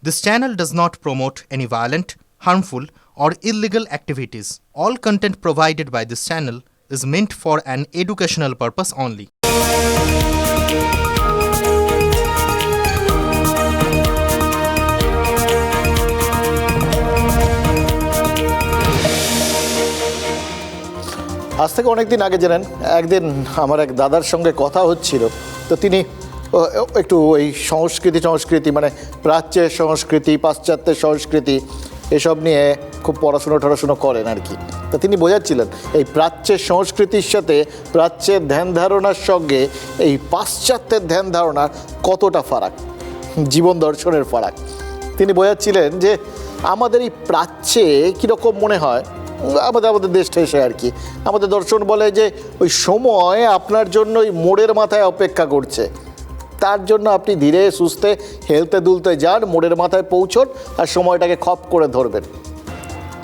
This channel does not promote any violent, harmful, or illegal activities. All content provided by this channel is meant for an educational purpose only. আজ থেকে অনেক দিন আগে জানেন, একদিন আমার এক দাদার সঙ্গে কথা হচ্ছিল। তো তিনি একটু এই সংস্কৃতি মানে প্রাচ্যের সংস্কৃতি, পাশ্চাত্যের সংস্কৃতি এসব নিয়ে খুব পড়াশুনো করেন আর কি। তো তিনি বোঝাচ্ছিলেন এই প্রাচ্যের সংস্কৃতির সাথে প্রাচ্যের ধ্যান ধারণার সঙ্গে এই পাশ্চাত্যের ধ্যান ধারণার কতটা ফারাক, জীবন দর্শনের ফারাক। তিনি বোঝাচ্ছিলেন যে আমাদের এই প্রাচ্যে কীরকম মনে হয় আমাদের দেশটা এসে আর কি। আমাদের দর্শন বলে যে ওই সময় আপনার জন্য ওই মোড়ের মাথায় অপেক্ষা করছে, তার জন্য আপনি ধীরে সুস্থে হেলতে দুলতে যান, মোড়ের মাথায় পৌঁছন আর সময়টাকে খপ করে ধরবেন।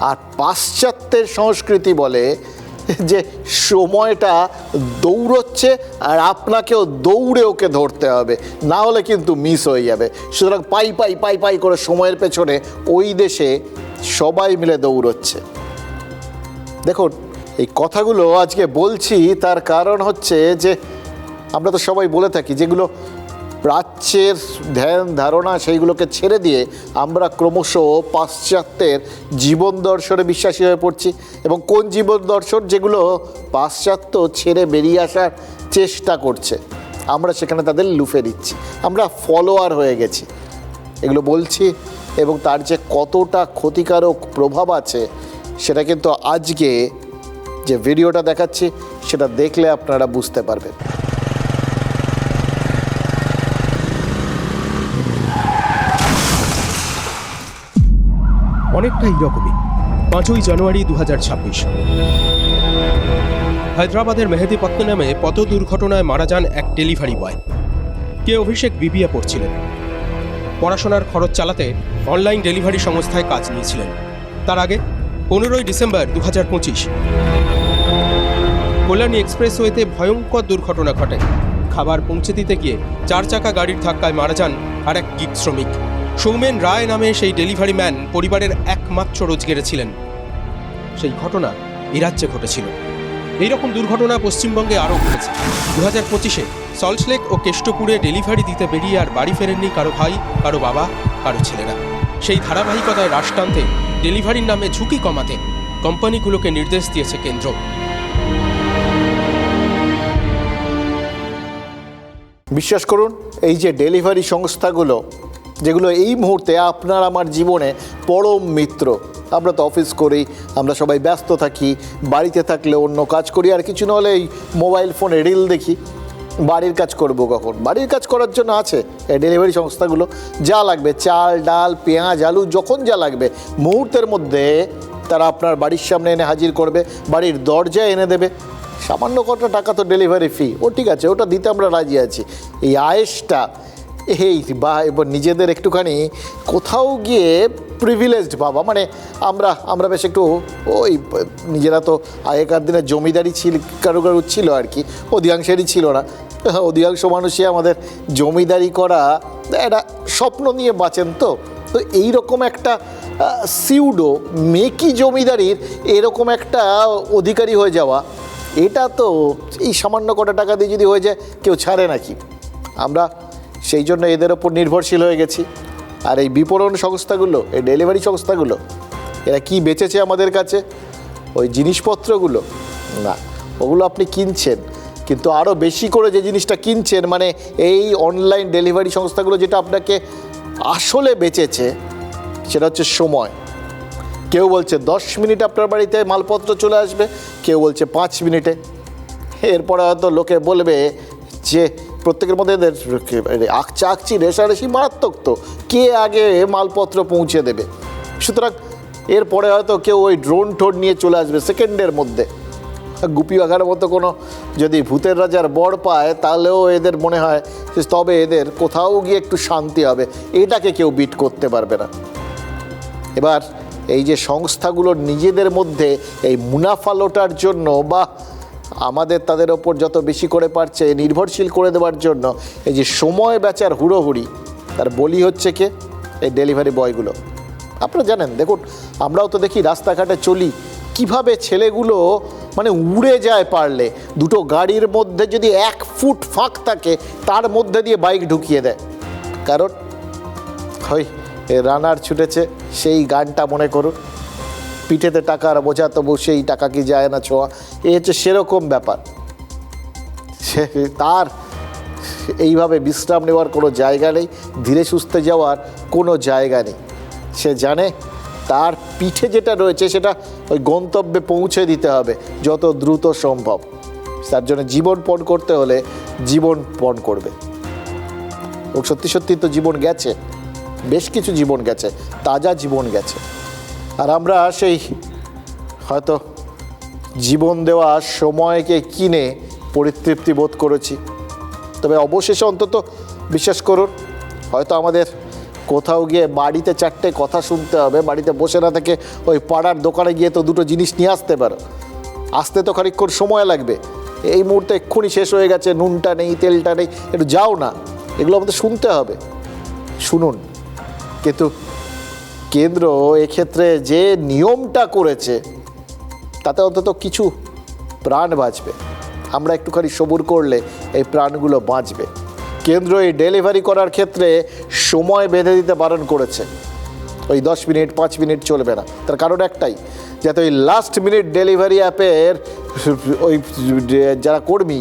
আর পাশ্চাত্যের সংস্কৃতি বলে যে সময়টা দৌড়চ্ছে আর আপনাকেও দৌড়ে ওকে ধরতে হবে, না হলে কিন্তু মিস হয়ে যাবে। সুতরাং পাই করে সময়ের পেছনে ওই দেশে সবাই মিলে দৌড়চ্ছে। দেখুন, এই কথাগুলো আজকে বলছি তার কারণ হচ্ছে যে আমরা তো সবাই বলে থাকি যেগুলো প্রাচ্যের ধ্যান ধারণা সেইগুলোকে ছেড়ে দিয়ে আমরা ক্রমশ পাশ্চাত্যের জীবন দর্শনে বিশ্বাসী হয়ে পড়ছি। এবং কোন জীবন দর্শন যেগুলো পাশ্চাত্য ছেড়ে বেরিয়ে আসার চেষ্টা করছে, আমরা সেখানে তাদের লুফে দিচ্ছি, আমরা ফলোয়ার হয়ে গেছি। এগুলো বলছি এবং তার যে কতটা ক্ষতিকারক প্রভাব আছে সেটা কিন্তু আজকে যে ভিডিওটা দেখাচ্ছি সেটা দেখলে আপনারা বুঝতে পারবেন। অনেকটা এইরকমই 5ই জানুয়ারি 2026 হায়দ্রাবাদের মেহেদিপত্তনমে পথ দুর্ঘটনায় মারা যান এক ডেলিভারি বয়। কে অভিষেক বিবিএ পড়ছিলেন। পড়াশোনার খরচ চালাতে অনলাইন ডেলিভারি সংস্থায় কাজ নিয়েছিলেন। তার আগে 15ই ডিসেম্বর 2025 কল্যাণী এক্সপ্রেসওয়েতে ভয়ঙ্কর দুর্ঘটনা ঘটে। খাবার পৌঁছে দিতে গিয়ে 4 চাকা গাড়ির ধাক্কায় মারা যান আর এক গিগ শ্রমিক। সৌমেন রায় নামে সেই ডেলিভারি ম্যান পরিবারের একমাত্র রোজগেরে ছিলেন। সেই ঘটনা এই রাজ্যে ঘটেছিল। এইরকম দুর্ঘটনা পশ্চিমবঙ্গে আরও ঘটেছে। 2025-এ সল্টলেক ও কেষ্টপুরে ডেলিভারি দিতে বেরিয়ে আর বাড়ি ফেরেননি কারো ভাই, কারো বাবা, কারো ছেলেরা। সেই ধারাবাহিকতায় রাশ টানতে, ডেলিভারির নামে ঝুঁকি কমাতে কোম্পানিগুলোকে নির্দেশ দিয়েছে কেন্দ্র। বিশ্বাস করুন, এই যে ডেলিভারি সংস্থাগুলো যেগুলো এই মুহূর্তে আপনার আমার জীবনে পরম মিত্র। আমরা তো অফিস করি, আমরা সবাই ব্যস্ত থাকি, বাড়িতে থাকলে অন্য কাজ করি, আর কিছু না হলে এই মোবাইল ফোনে রিল দেখি। বাড়ির কাজ করব কখন? বাড়ির কাজ করার জন্য আছে এই ডেলিভারি সংস্থাগুলো। যা লাগবে, চাল ডাল পেঁয়াজ আলু, যখন যা লাগবে মুহূর্তের মধ্যে তারা আপনার বাড়ির সামনে এনে হাজির করবে, বাড়ির দরজায় এনে দেবে। সামান্য কটা টাকা তো ডেলিভারি ফি, ও ঠিক আছে, ওটা দিতে আমরা রাজি আছি। এই আয়েসটা বা এবার নিজেদের একটুখানি কোথাও গিয়ে প্রিভিলেজড ভাবা, মানে আমরা বেশ একটু ওই নিজেরা তো আগেকার দিনে জমিদারি কারো ছিল আর কি, অধিকাংশেরই ছিল না। অধিকাংশ মানুষই আমাদের জমিদারি করা একটা স্বপ্ন নিয়ে বাঁচেন। তো এইরকম একটা সিউডো মেকি জমিদারির এরকম একটা অধিকারী হয়ে যাওয়া, এটা তো এই সামান্য কটা টাকা দিয়ে যদি হয়ে যায় কেউ ছাড়ে নাকি? আমরা সেই জন্য এদের ওপর নির্ভরশীল হয়ে গেছি। আর এই বিপণন সংস্থাগুলো, এই ডেলিভারি সংস্থাগুলো, এরা কি বেচেছে আমাদের কাছে? ওই জিনিসপত্রগুলো না, ওগুলো আপনি কিনছেন, কিন্তু আরও বেশি করে যে জিনিসটা কিনছেন, মানে এই অনলাইন ডেলিভারি সংস্থাগুলো যেটা আপনাকে আসলে বেচেছে সেটা হচ্ছে সময়। কেউ বলছে 10 মিনিট আপনার বাড়িতে মালপত্র চলে আসবে, কেউ বলছে 5 মিনিটে। এরপরে হয়তো লোকে বলবে যে প্রত্যেকের মধ্যে এদের আকচি রেশারেশি মারাত্মক, তো কে আগে মালপত্র পৌঁছে দেবে। সুতরাং এরপরে হয়তো কেউ ওই ড্রোন নিয়ে চলে আসবে সেকেন্ডের মধ্যে। গুপি বাঘার মতো কোনো যদি ভূতের রাজার বর পায় তাহলেও এদের মনে হয় যে তবে এদের কোথাও গিয়ে একটু শান্তি হবে। এটাকে কেউ বিট করতে পারবে না। এবার এই যে সংস্থাগুলোর নিজেদের মধ্যে এই মুনাফা লোটার জন্য বা আমাদের তাদের ওপর যত বেশি করে পারছে নির্ভরশীল করে দেওয়ার জন্য এই যে সময় বেচার হুড়োহুড়ি, তার বলি হচ্ছে কে? এই ডেলিভারি বয়গুলো। আপনারা জানেন, দেখুন আমরাও তো দেখি রাস্তাঘাটে চলি, কিভাবে ছেলেগুলো মানে উড়ে যায় পারলে, দুটো গাড়ির মধ্যে যদি 1 ফুট ফাঁক থাকে তার মধ্যে দিয়ে বাইক ঢুকিয়ে দেয়। কারণ ওই রানার ছুটেছে, সেই গানটা মনে করুন, পিঠেতে টাকার বোঝা তবু সেই টাকা কি যায় না ছোঁয়া, এই হচ্ছে সেরকম ব্যাপার। সে তার এইভাবে বিশ্রাম নেওয়ার কোনো জায়গা নেই, ধীরে সুস্থে যাওয়ার কোনো জায়গা নেই। সে জানে তার পিঠে যেটা রয়েছে সেটা ওই গন্তব্যে পৌঁছে দিতে হবে যত দ্রুত সম্ভব। তার জন্য জীবন পণ করতে হলে জীবন পণ করবে। ও সত্যি সত্যি তো জীবন গেছে, বেশ কিছু জীবন গেছে, তাজা জীবন গেছে। আর আমরা সেই হয়তো জীবন দেওয়া সময়কে কিনে পরিতৃপ্তি বোধ করেছি। তবে অবশেষে অন্তত বিশ্বাস করুন, হয়তো আমাদের কোথাও গিয়ে বাড়িতে 4টে কথা শুনতে হবে, বাড়িতে বসে না থেকে ওই পাড়ার দোকানে গিয়ে তো 2টো জিনিস নিয়ে আসতে পারো, আসতে তো খানিকক্ষণ সময় লাগবে। এই মুহূর্তে এক্ষুনি শেষ হয়ে গেছে, নুনটা নেই, তেলটা নেই, একটু যাও না, এগুলো আমাদের শুনতে হবে। শুনুন, কিন্তু কেন্দ্র এক্ষেত্রে যে নিয়মটা করেছে তাতে অন্তত কিছু প্রাণ বাঁচবে। আমরা একটুখানি সবুর করলে এই প্রাণগুলো বাঁচবে। কেন্দ্র এই ডেলিভারি করার ক্ষেত্রে সময় বেঁধে দিতে বারণ করেছে। ওই 10 মিনিট 5 মিনিট চলবে না। তার কারণ একটাই, যাতে ওই লাস্ট মিনিট ডেলিভারি অ্যাপের ওই যারা কর্মী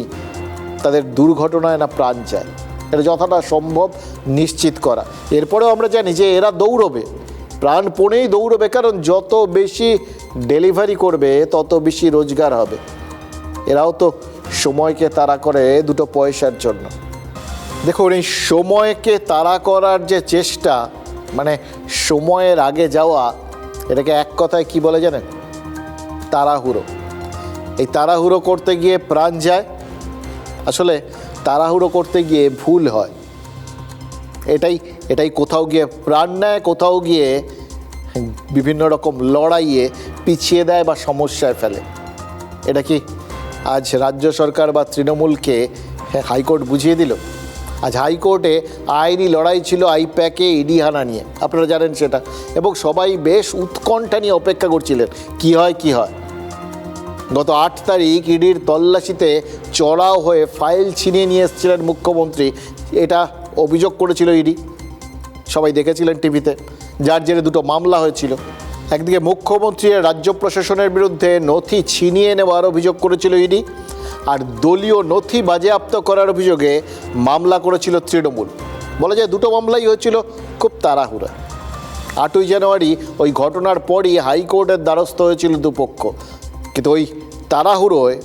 তাদের দুর্ঘটনায় না প্রাণ যায়, এটা যতটা সম্ভব নিশ্চিত করা। এরপরেও আমরা জানি যে এরা দৌড়বে, প্রাণপণেই দৌড়বে, কারণ যত বেশি ডেলিভারি করবে তত বেশি রোজগার হবে। এরাও তো সময়কে তাড়া করে 2টো পয়সার জন্য। দেখুন, এই সময়কে তাড়া করার যে চেষ্টা, মানে সময়ের আগে যাওয়া, এটাকে এক কথায় কি বলে জানেন? তাড়াহুড়ো। এই তাড়াহুড়ো করতে গিয়ে প্রাণ যায়। আসলে তাড়াহুড়ো করতে গিয়ে ভুল হয়, এটাই কোথাও গিয়ে প্রাণ নেয়, কোথাও গিয়ে বিভিন্ন রকম লড়াইয়ে পিছিয়ে দেয় বা সমস্যায় ফেলে। এটা কি আজ রাজ্য সরকার বা তৃণমূলকে হাইকোর্ট বুঝিয়ে দিল? আজ হাইকোর্টে আইনি লড়াই ছিল আইপ্যাকে ইডি হানা নিয়ে, আপনারা জানেন সেটা, এবং সবাই বেশ উৎকণ্ঠা নিয়ে অপেক্ষা করছিলেন কি হয়। গত 8 তারিখ ইডির তল্লাশিতে চড়াও হয়ে ফাইল ছিনিয়ে নিয়ে এসেছিলেন মুখ্যমন্ত্রী, এটা অভিযোগ করেছিল ইডি, সবাই দেখেছিলেন টিভিতে, যার জেরে 2টো মামলা হয়েছিল। একদিকে মুখ্যমন্ত্রী রাজ্য প্রশাসনের বিরুদ্ধে নথি ছিনিয়ে নেওয়ার অভিযোগ করেছিল ইডি, আর দলীয় নথি বাজেয়াপ্ত করার অভিযোগে মামলা করেছিল তৃণমূল। বলা যায় 2টো মামলাই হয়েছিল খুব তাড়াহুড়ো। 8ই জানুয়ারি ওই ঘটনার পরই হাইকোর্টের দ্বারস্থ হয়েছিল দুপক্ষ, কিন্তু ওই তাড়াহুড়োয়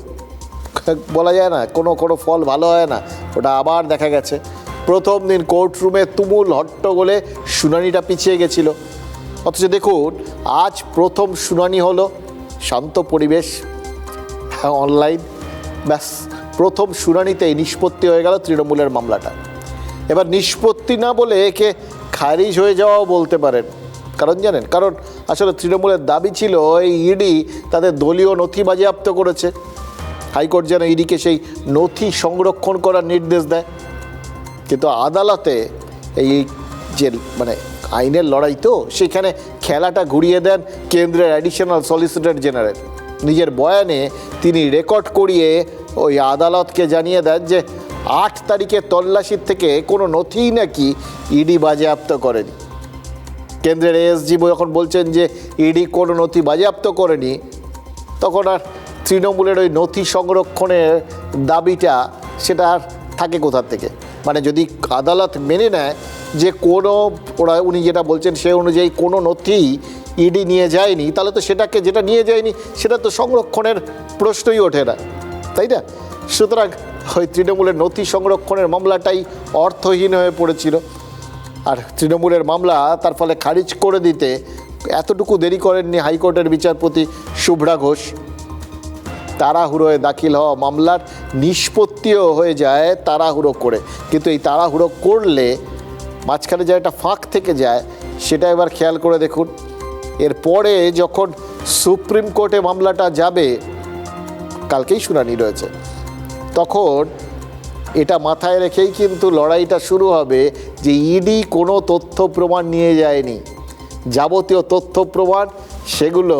বলা যায় না কোনো ফল ভালো হয় না। ওটা আবার দেখা গেছে প্রথম দিন কোর্টরুমে তুমুল হট্টগোলে শুনানিটা পিছিয়ে গেছিল। অথচ দেখুন, আজ প্রথম শুনানি হলো, শান্ত পরিবেশ, অনলাইন, ব্যাস প্রথম শুনানিতেই নিষ্পত্তি হয়ে গেল তৃণমূলের মামলাটা। এবার নিষ্পত্তি না বলে একে খারিজ হয়ে যাওয়াও বলতে পারেন। কারণ জানেন, কারণ আসলে তৃণমূলের দাবি ছিল এই ইডি তাদের দলীয় নথি বাজেয়াপ্ত করেছে। হাইকোর্ট যেন ইডিকে সেই নথি সংরক্ষণ করার নির্দেশ দেয়। কিন্তু আদালতে এই যে মানে আইনের লড়াই, তো সেখানে খেলাটা ঘুরিয়ে দেন কেন্দ্রের অ্যাডিশনাল সলিসিটর জেনারেল। নিজের বয়ানে তিনি রেকর্ড করিয়ে ওই আদালতকে জানিয়ে দেন যে 8 তারিখের তল্লাশির থেকে কোনো নথিই নাকি ইডি বাজেয়াপ্ত করেনি। কেন্দ্রের এএসজি যখন বলছেন যে ইডি কোনো নথি বাজেয়াপ্ত করেনি, তখন আর তৃণমূলের ওই নথি সংরক্ষণের দাবিটা সেটা আর থাকে কোথা থেকে? মানে যদি আদালত মেনে নেয় যে উনি যেটা বলছেন সে অনুযায়ী কোনো নথি ইডি নিয়ে যায়নি, তাহলে তো সেটাকে যেটা নিয়ে যায়নি সেটা তো সংরক্ষণের প্রশ্নই ওঠে না, তাই না? সুতরাং ওই তৃণমূলের নথি সংরক্ষণের মামলাটাই অর্থহীন হয়ে পড়েছিল। আর তৃণমূলের মামলা তার ফলে খারিজ করে দিতে এতটুকু দেরি করেননি হাইকোর্টের বিচারপতি শুভ্রা ঘোষ। তাড়াহুড়োয় দাখিল হওয়া মামলার নিষ্পত্তিও হয়ে যায় তাড়াহুড়ো করে। কিন্তু এই তাড়াহুড়ো করলে মাঝখানে যে একটা ফাঁক থেকে যায়, সেটা এবার খেয়াল করে দেখুন। এরপরে যখন সুপ্রিম কোর্টে মামলাটা যাবে, কালকেই শুনানি রয়েছে, তখন এটা মাথায় রেখেই কিন্তু লড়াইটা শুরু হবে যে ইডি কোনো তথ্য প্রমাণ নিয়ে যায়নি, যাবতীয় তথ্য প্রমাণ সেগুলো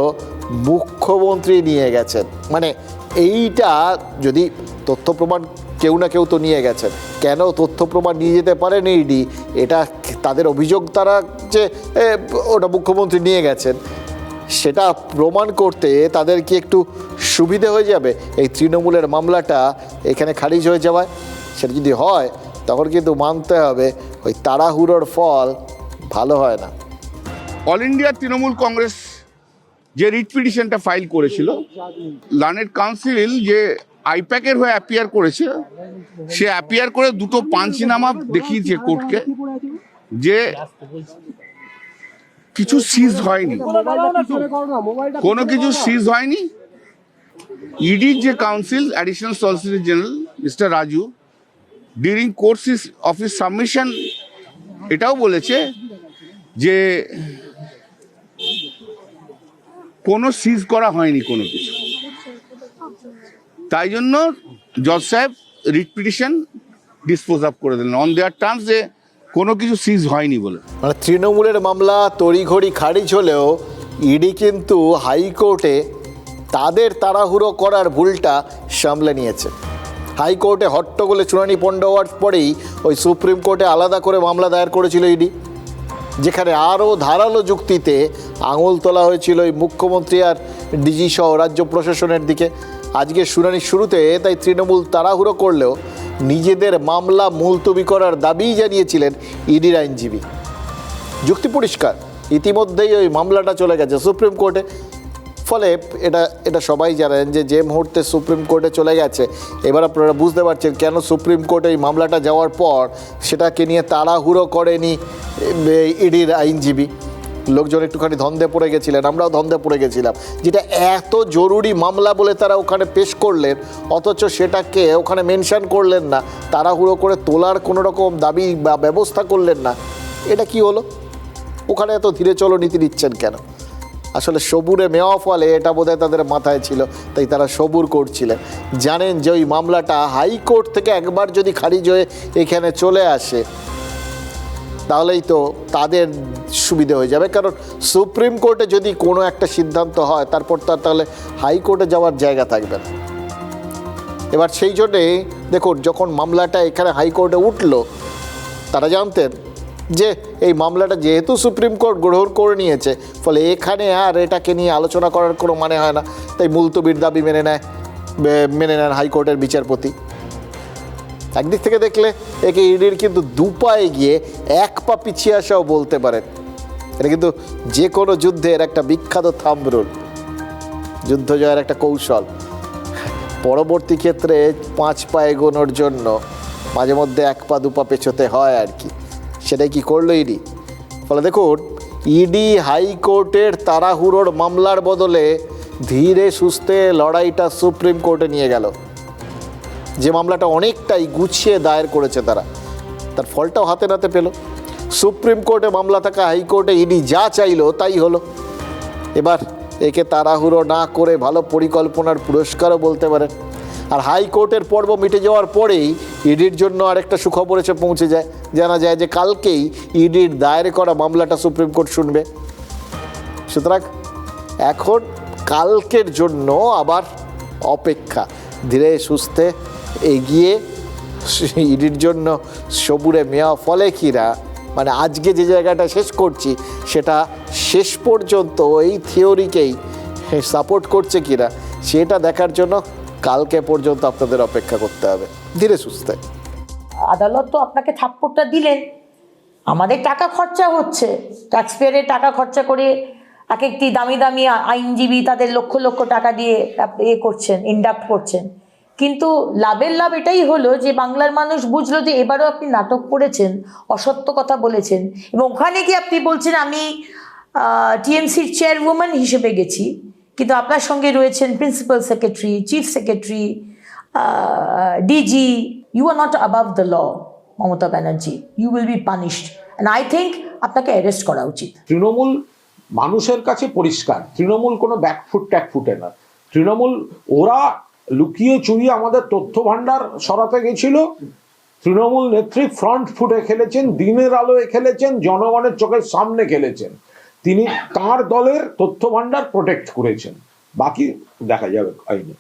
মুখ্যমন্ত্রী নিয়ে গেছেন। মানে এইটা যদি তথ্য প্রমাণ কেউ না কেউ তো নিয়ে গেছেন, কেন তথ্য প্রমাণ নিয়ে যেতে পারেন ইডি, এটা তাদের অভিযোগ, তারা যে ওটা মুখ্যমন্ত্রী নিয়ে গেছেন সেটা প্রমাণ করতে তাদের কি একটু সুবিধে হয়ে যাবে এই তৃণমূলের মামলাটা এখানে খারিজ হয়ে যাওয়ায়? সেটা যদি হয় তখন কিন্তু মানতে হবে ওই তাড়াহুড়োর ফল ভালো হয় না। অল ইন্ডিয়া তৃণমূল কংগ্রেস যে রিট পিটিশনটা ফাইল করেছিল, লার্নেড কাউন্সিল যে আইপ্যাকের হয়ে অ্যাপিয়ার করেছে, সে অ্যাপিয়ার করে দুটো পাঞ্চনামা দেখিয়েছে কোর্টকে যে কিছু সিজ হয়নি, কোনো কিছু সিজ হয়নি। ইডির যে council additional solicitor general mister Raju during course of his submission এটাও বলেছে যে কোনো সিজ করা হয়নি কোনো কিছু। তাই জন্য জজ সাহেব রিট পিটিশন ডিসপোজ আপ করে দিলেন অন দেয়ার টার্মস, যে কোনো কিছু সিজ হয়নি বলে। মানে তৃণমূলের মামলা তড়িঘড়ি খারিজ হলেও ইডি কিন্তু হাইকোর্টে তাদের তাড়াহুড়ো করার ভুলটা সামলে নিয়েছে। হাইকোর্টে হট্টগোলে শুনানি পণ্ড হওয়ার পরেই ওই সুপ্রিম কোর্টে আলাদা করে মামলা দায়ের করেছিল ইডি, যেখানে আরও ধারালো যুক্তিতে আঙুল তোলা হয়েছিল ওই মুখ্যমন্ত্রী আর ডিজি সহ রাজ্য প্রশাসনের দিকে। আজকে শুনানির শুরুতে তাই তৃণমূল তাড়াহুড়ো করলেও নিজেদের মামলা মুলতবি করার দাবিই জানিয়েছিলেন ইডির আইনজীবী। যুক্তি পরিষ্কার, ইতিমধ্যেই ওই মামলাটা চলে গেছে সুপ্রিম কোর্টে। ফলে এটা সবাই জানেন যে মুহূর্তে সুপ্রিম কোর্টে চলে গেছে, এবার আপনারা বুঝতে পারছেন কেন সুপ্রিম কোর্টে এই মামলাটা যাওয়ার পর সেটাকে নিয়ে তাড়াহুড়ো করেনি ইডির আইনজীবী। লোকজন একটুখানি ধন্দে পড়ে গেছিলেন, আমরাও ধন্দে পড়ে গেছিলাম, যেটা এত জরুরি মামলা বলে তারা ওখানে পেশ করলেন, অথচ সেটাকে ওখানে মেনশন করলেন না, তাড়াহুড়ো করে তোলার কোনো রকম দাবি বা ব্যবস্থা করলেন না। এটা কি হলো? ওখানে এত ধীরে চলো নীতি নিচ্ছেন কেন? আসলে সবুরে মেওয়া ফলে এটা বোধহয় তাদের মাথায় ছিল, তাই তারা সবুর করছিলেন। জানেন যে ওই মামলাটা হাইকোর্ট থেকে একবার যদি খারিজ হয়ে এখানে চলে আসে তাহলেই তো তাদের সুবিধে হয়ে যাবে, কারণ সুপ্রিম কোর্টে যদি কোনো একটা সিদ্ধান্ত হয় তারপর তাহলে হাইকোর্টে যাওয়ার জায়গা থাকবে না। এবার সেই জন্যে দেখুন, যখন মামলাটা এখানে হাইকোর্টে উঠল তারা জানতেন যে এই মামলাটা যেহেতু সুপ্রিম কোর্ট গ্রহণ করে নিয়েছে, ফলে এখানে আর এটাকে নিয়ে আলোচনা করার কোনো মানে হয় না, তাই মুলতবির দাবি মেনে নেন হাইকোর্টের বিচারপতি। একদিক থেকে দেখলে একে ইডির কিন্তু দুপায়ে গিয়ে এক পা পিছিয়ে আসাও বলতে পারেন। এটা কিন্তু যে কোনো যুদ্ধের একটা বিখ্যাত থাম্ব রুল, যুদ্ধ জয়ের একটা কৌশল। পরবর্তী ক্ষেত্রে 5 পা এগোনোর জন্য মাঝে মধ্যে 1 পা 2 পা পেছোতে হয় আর কি। সেটাই কি করলো ইডি। ফলে দেখুন, ইডি হাইকোর্টের তাড়াহুড়োর মামলার বদলে ধীরে সুস্থে লড়াইটা সুপ্রিম কোর্টে নিয়ে গেল। যে মামলাটা অনেকটাই গুছিয়ে দায়ের করেছে তারা, তার ফলটাও হাতে নাতে পেল। সুপ্রিম কোর্টে মামলা থাকা হাইকোর্টে ইডি যা চাইলো তাই হলো। এবার একে তাড়াহুড়ো না করে ভালো পরিকল্পনার পুরস্কারও বলতে পারেন। আর হাইকোর্টের পর্ব মিটে যাওয়ার পরেই ইডির জন্য আরেকটা সুখবর এসে পৌঁছে যায়। জানা যায় যে কালকেই ইডির দায়ের করা মামলাটা সুপ্রিম কোর্ট শুনবে। সুতরাং এখন কালকের জন্য আবার অপেক্ষা, ধীরে সুস্থে এগিয়ে ইডির জন্য সবুরে মেয়া ফলে কিনা, মানে আজকে যে জায়গাটা শেষ করছি সেটা শেষ পর্যন্ত এই থিওরিকেই সাপোর্ট করছে কিনা সেটা দেখার জন্য কালকে পর্যন্ত আপনাদের অপেক্ষা করতে হবে ধীরে সুস্থে। আদালত তো আপনাকে থাপ্পড়টা দিলেন, আমাদের টাকা খরচা হচ্ছে, ট্যাক্সপেয়ারের টাকা খরচা করে এক একটি দামি দামি আইনজীবী তাদের লক্ষ লক্ষ টাকা দিয়ে করছেন, ইন্ডাক্ট করছেন। কিন্তু লাভের লাভ এটাই হলো যে বাংলার মানুষ বুঝলো যে এবারও আপনি নাটক করেছেন, অসত্য কথা বলেছেন, এবং ওখানে গিয়ে আপনি বলছেন আমি টিএমসির চেয়ারউম্যান হিসেবে গেছি, কিন্তু আপনার সঙ্গে রয়েছেন principal secretary, chief secretary, DG. You are not above the law, Mamata Banerjee. You will be punished, and I think আপনাকে অ্যারেস্ট করা উচিত। তৃণমূল মানুষের কাছে পরিষ্কার, তৃণমূল কোনো ব্যাকফুট ট্যাকফুটে না। তৃণমূল ওরা লুকিয়ে চুরিয়ে আমাদের তথ্য ভান্ডার সরাতে গেছিল, তৃণমূল নেত্রী ফ্রন্ট ফুটে খেলেছেন, দিনের আলোয় খেলেছেন, জনগণের চোখের সামনে খেলেছেন। তিনি তার দলের তথ্য ভান্ডার প্রোটেক্ট করেছেন, বাকি দেখা যাবে আইনে।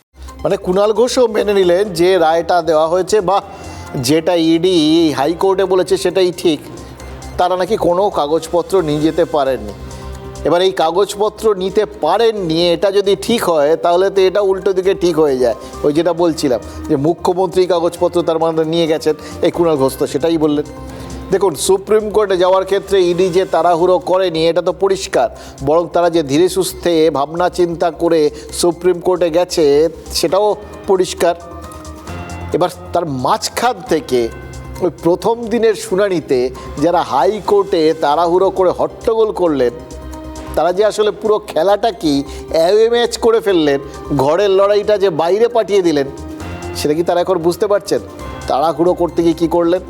মানে কুণাল ঘোষও মেনে নিলেন যে রায়টা দেওয়া হয়েছে বা যেটা ইডি হাইকোর্টে বলেছে সেটাই ঠিক, তারা নাকি কোনো কাগজপত্র নিয়ে যেতে পারেননি। এবার এই কাগজপত্র নিতে পারেননি, এটা যদি ঠিক হয় তাহলে তো এটা উল্টো দিকে ঠিক হয়ে যায়। ওই যেটা বলছিলাম যে মুখ্যমন্ত্রী কাগজপত্র তার মানে নিয়ে গেছেন, এই কুণাল ঘোষ তো সেটাই বললেন। দেখুন, সুপ্রিম কোর্টে যাওয়ার ক্ষেত্রে ইডি যে তাড়াহুড়ো করেনি এটা তো পরিষ্কার, বরং তারা যে ধীরে সুস্থে ভাবনা চিন্তা করে সুপ্রিম কোর্টে গেছে সেটাও পরিষ্কার। এবার তার মাঝখান থেকে ওই প্রথম দিনের শুনানিতে যারা হাইকোর্টে তাড়াহুড়ো করে হট্টগোল করলেন, তারা যে আসলে পুরো খেলাটা কি অ্যাওয়ে ম্যাচ করে ফেললেন, ঘরের লড়াইটা যে বাইরে পাঠিয়ে দিলেন, সেটা কি তারা এখন বুঝতে পারছেন? তাড়াহুড়ো করতে গিয়ে কী করলেন?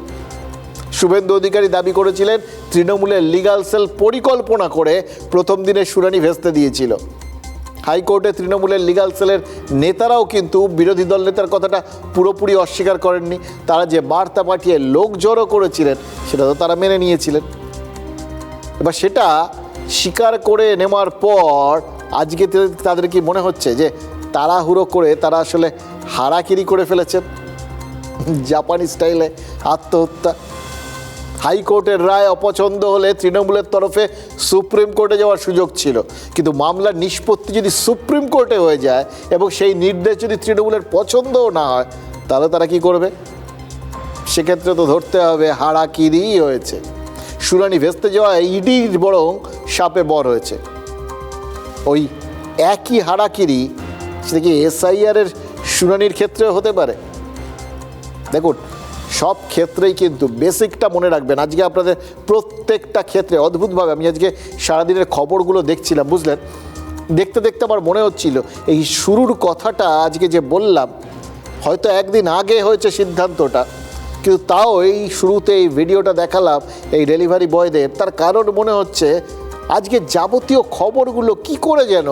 শুভেন্দু অধিকারী দাবি করেছিলেন তৃণমূলের লিগ্যাল সেল পরিকল্পনা করে প্রথম দিনের শুনানি ভেস্তে দিয়েছিল। হাইকোর্টে তৃণমূলের লিগ্যাল সেলের নেতারাও কিন্তু বিরোধী দল নেতার কথাটা পুরোপুরি অস্বীকার করেননি। তারা যে বার্তা পাঠিয়ে লোক জড়ো করেছিলেন সেটা তো তারা মেনে নিয়েছিলেন। এবার সেটা স্বীকার করে নেওয়ার পর আজকে তাদের কি মনে হচ্ছে যে তাড়াহুড়ো করে তারা আসলে হারাকিরি করে ফেলেছেন, জাপানি স্টাইলে আত্মহত্যা? হাইকোর্টের রায় অপছন্দ হলে তৃণমূলের তরফে সুপ্রিম কোর্টে যাওয়ার সুযোগ ছিল, কিন্তু মামলার নিষ্পত্তি যদি সুপ্রিম কোর্টে হয়ে যায় এবং সেই নির্দেশ যদি তৃণমূলের পছন্দও না হয়, তাহলে তারা কি করবে? সেক্ষেত্রে তো ধরতে হবে হারাকিরিই হয়েছে। শুনানি ভেস্তে যাওয়ায় ইডির বরং সাপে বর হয়েছে। ওই একই হারাকিরি সেটা কি এসআইআরের শুনানির ক্ষেত্রে হতে পারে? দেখুন, সব ক্ষেত্রেই কিন্তু বেসিকটা মনে রাখবেন। আজকে আপনাদের প্রত্যেকটা ক্ষেত্রে অদ্ভুতভাবে আমি আজকে সারাদিনের খবরগুলো দেখছিলাম, বুঝলেন, দেখতে দেখতে আমার মনে হচ্ছিল এই শুরুর কথাটা আজকে যে বললাম হয়তো একদিন আগে হয়েছে সিদ্ধান্তটা, কিন্তু তাও এই শুরুতে এই ভিডিওটা দেখালাম এই ডেলিভারি বয়দের, তার কারণ মনে হচ্ছে আজকে যাবতীয় খবরগুলো কি করে যেন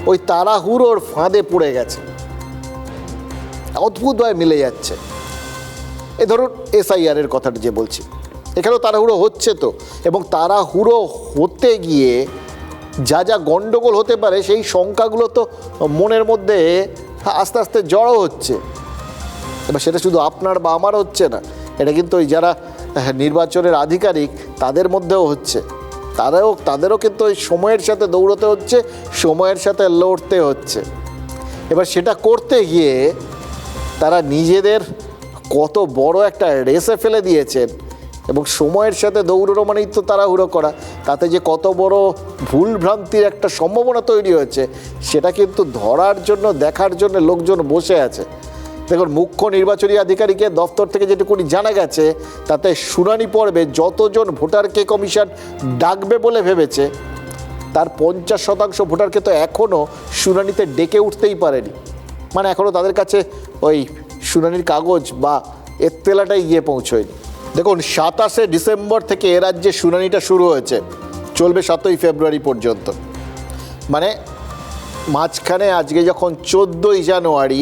ওই তাড়াহুড়োর ফাঁদে পড়ে গেছে, অদ্ভুতভাবে মিলে যাচ্ছে। এ ধরুন এসআইআরের কথাটা যে বলছি, এখানেও তাড়াহুড়ো হচ্ছে তো, এবং তাড়াহুড়ো হতে গিয়ে যা যা গণ্ডগোল হতে পারে সেই সংখ্যাগুলো তো মনের মধ্যে আস্তে আস্তে জড়ো হচ্ছে। এবার সেটা শুধু আপনার বা আমার হচ্ছে না, এটা কিন্তু ওই যারা নির্বাচনের আধিকারিক তাদের মধ্যেও হচ্ছে। তাদেরও কিন্তু ওই সময়ের সাথে দৌড়তে হচ্ছে, সময়ের সাথে লড়তে হচ্ছে। এবার সেটা করতে গিয়ে তারা নিজেদের কত বড় একটা রেসে ফেলে দিয়েছেন, এবং সময়ের সাথে দৌড়ানো মানেই তো তাড়াহুড়ো করা, তাতে যে কত বড় ভুল ভ্রান্তির একটা সম্ভাবনা তৈরি হয়েছে সেটা কিন্তু ধরার জন্য, দেখার জন্য লোকজন বসে আছে। দেখুন, মুখ্য নির্বাচনী আধিকারিকের দপ্তর থেকে যেটুকুনি জানা গেছে তাতে শুনানি পর্বে যতজন ভোটারকে কমিশন ডাকবে বলে ভেবেছে তার 50% ভোটারকে তো এখনও শুনানিতে ডেকে উঠতেই পারেনি। মানে এখনও তাদের কাছে ওই শুনানির কাগজ বা এত্তেলাটাই গিয়ে পৌঁছয়নি। দেখুন, 27শে ডিসেম্বর থেকে এ রাজ্যে শুনানিটা শুরু হয়েছে, চলবে 7ই ফেব্রুয়ারি পর্যন্ত। মানে মাঝখানে আজকে যখন 14ই জানুয়ারি,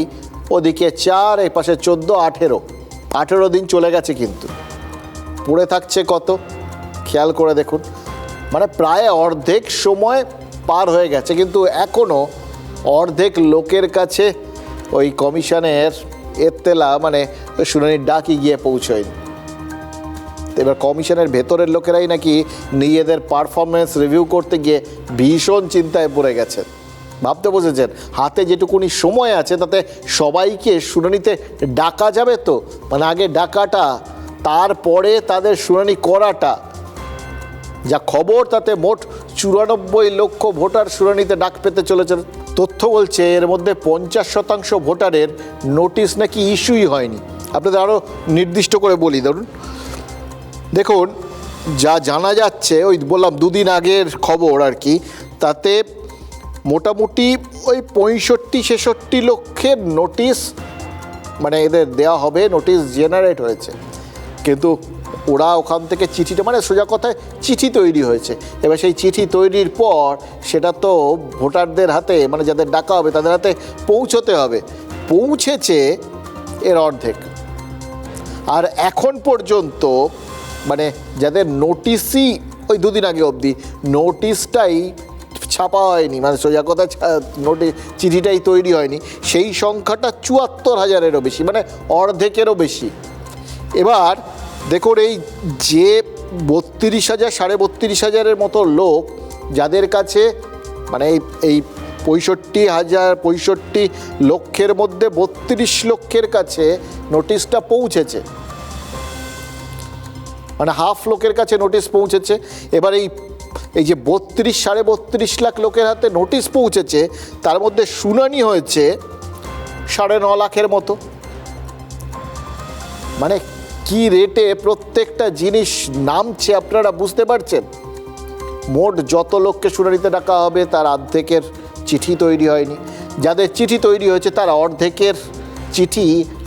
ওদিকে 4, এই পাশে 14, 18 দিন চলে গেছে, কিন্তু পড়ে থাকছে কত খেয়াল করে দেখুন। মানে প্রায় অর্ধেক সময় পার হয়ে গেছে, কিন্তু এখনও অর্ধেক লোকের কাছে ওই কমিশনের এত্তেলা মানে শুনানির ডাকই গিয়ে পৌঁছয়নি। এবার কমিশনের ভেতরের লোকেরাই নাকি নিজেদের পারফরমেন্স রিভিউ করতে গিয়ে ভীষণ চিন্তায় পড়ে গেছে। ভাবতে বসেছেন হাতে যেটুকুনি সময় আছে তাতে সবাইকে শুনানিতে ডাকা যাবে তো, মানে আগে ডাকাটা, তারপরে তাদের শুনানি করাটা। যা খবর তাতে মোট 94 লক্ষ ভোটার শুনানিতে ডাক পেতে চলেছেন। তথ্য বলছে এর মধ্যে 50% ভোটারের নোটিশ নাকি ইস্যুই হয়নি। আপনাদের আরও নির্দিষ্ট করে বলি, ধরুন দেখুন যা জানা যাচ্ছে, ওই বললাম দুদিন আগের খবর আর কি, তাতে মোটামুটি ওই 65-66 লক্ষের নোটিশ মানে এদের দেওয়া হবে, নোটিশ জেনারেট হয়েছে। কিন্তু ওরা ওখান থেকে চিঠিটা, মানে সোজা কথায় চিঠি তৈরি হয়েছে। এবার সেই চিঠি তৈরির পর সেটা তো ভোটারদের হাতে, মানে যাদের ডাকা হবে তাদের হাতে পৌঁছতে হবে। পৌঁছেছে এর অর্ধেক, আর এখন পর্যন্ত মানে যাদের নোটিশই ওই দুদিন আগে অবধি নোটিশটাই ছাপা হয়নি, মানে সোজা কথা নোটিশ চিঠিটাই তৈরি হয়নি, সেই সংখ্যাটা ৭৪,০০০-এরও বেশি, মানে অর্ধেকেরও বেশি। এবার দেখুন এই যে ৩২,০০০ ৩২,৫০০-এর মতো লোক যাদের কাছে মানে এই ৬৫ লক্ষের মধ্যে ৩২ লক্ষের কাছে নোটিশটা পৌঁছেছে, মানে হাফ লোকের কাছে নোটিশ পৌঁছেছে। এবার এই যে ৩২-৩২ লাখ লোকের হাতে নোটিশ পৌঁছেছে, তার মধ্যে শুনানি হয়েছে ৯.৫ লাখের মতো। মানে কি রেটে প্রত্যেকটা জিনিস নামছে আপনারা বুঝতে পারছেন। মোট যত লোককে শুনানিতে ডাকা হবে তার অর্ধেকের চিঠি তৈরি হয়নি, যাদের চিঠি তৈরি হয়েছে তার অর্ধেকের চিঠি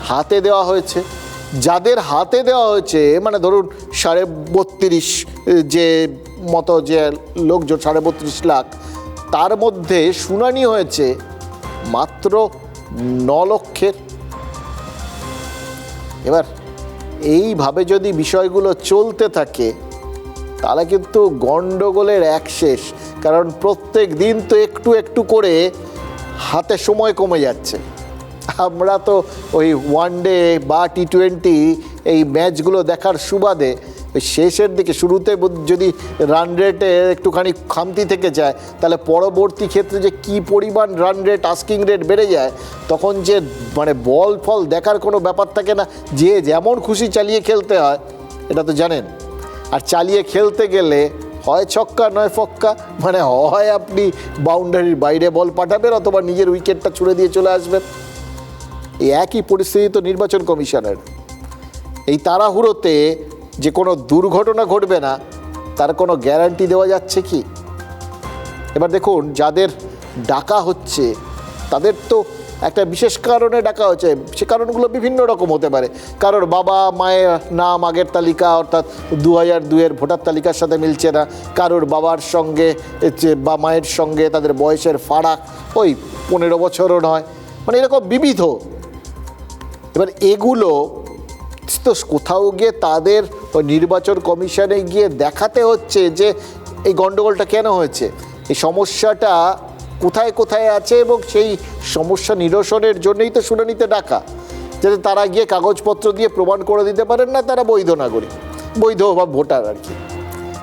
হাতে দেওয়া হয়েছে। যাদের হাতে দেওয়া হয়েছে মানে ধরুন ৩২.৫ যে মতো যে লোকজন ৩২.৫ লাখ, তার মধ্যে শুনানি হয়েছে মাত্র ৯ লক্ষের। এবার এইভাবে যদি বিষয়গুলো চলতে থাকে তাহলে কিন্তু গণ্ডগোলের এক শেষ, কারণ প্রত্যেক দিন তো একটু একটু করে হাতে সময় কমে যাচ্ছে। আমরা তো ওই ওয়ানডে বা T20 এই ম্যাচগুলো দেখার সুবাদে ওই শেষের দিকে শুরুতে যদি রান রেটে একটুখানি খামতি থেকে যায় তাহলে পরবর্তী ক্ষেত্রে যে কি পরিমাণ রান রেট আস্কিং রেট বেড়ে যায়, তখন যে মানে বল ফল দেখার কোনো ব্যাপার থাকে না, যে যেমন খুশি চালিয়ে খেলতে হয় এটা তো জানেন। আর চালিয়ে খেলতে গেলে হয় ছক্কা নয় ফক্কা, মানে হয় আপনি বাউন্ডারির বাইরে বল পাঠাবেন অথবা নিজের উইকেটটা ছুড়ে দিয়ে চলে আসবেন। এই একই পরিস্থিতি তো নির্বাচন কমিশনের। এই তাড়াহুড়োতে যে কোনো দুর্ঘটনা ঘটবে না তার কোনো গ্যারান্টি দেওয়া যাচ্ছে কি? এবার দেখুন যাদের ডাকা হচ্ছে তাদের তো একটা বিশেষ কারণে ডাকা হচ্ছে, সে কারণগুলো বিভিন্ন রকম হতে পারে। কারোর বাবা মায়ের নাম আগের তালিকা অর্থাৎ ২০০২-এর ভোটার তালিকার সাথে মিলছে না, কারোর বাবার সঙ্গে বা মায়ের সঙ্গে তাদের বয়সের ফারাক ওই ১৫ বছরও নয়, মানে এরকম বিবিধ। এবার এগুলো তো কোথাও গিয়ে তাদের নির্বাচন কমিশনে গিয়ে দেখাতে হচ্ছে যে এই গণ্ডগোলটা কেন হয়েছে, এই সমস্যাটা কোথায় কোথায় আছে, এবং সেই সমস্যা নিরসনের জন্যই তো শুনানিতে ডাকা, যাতে তারা গিয়ে কাগজপত্র দিয়ে প্রমাণ করে দিতে পারেন না তারা বৈধ নাগরিক, বৈধ বা ভোটার আর কি।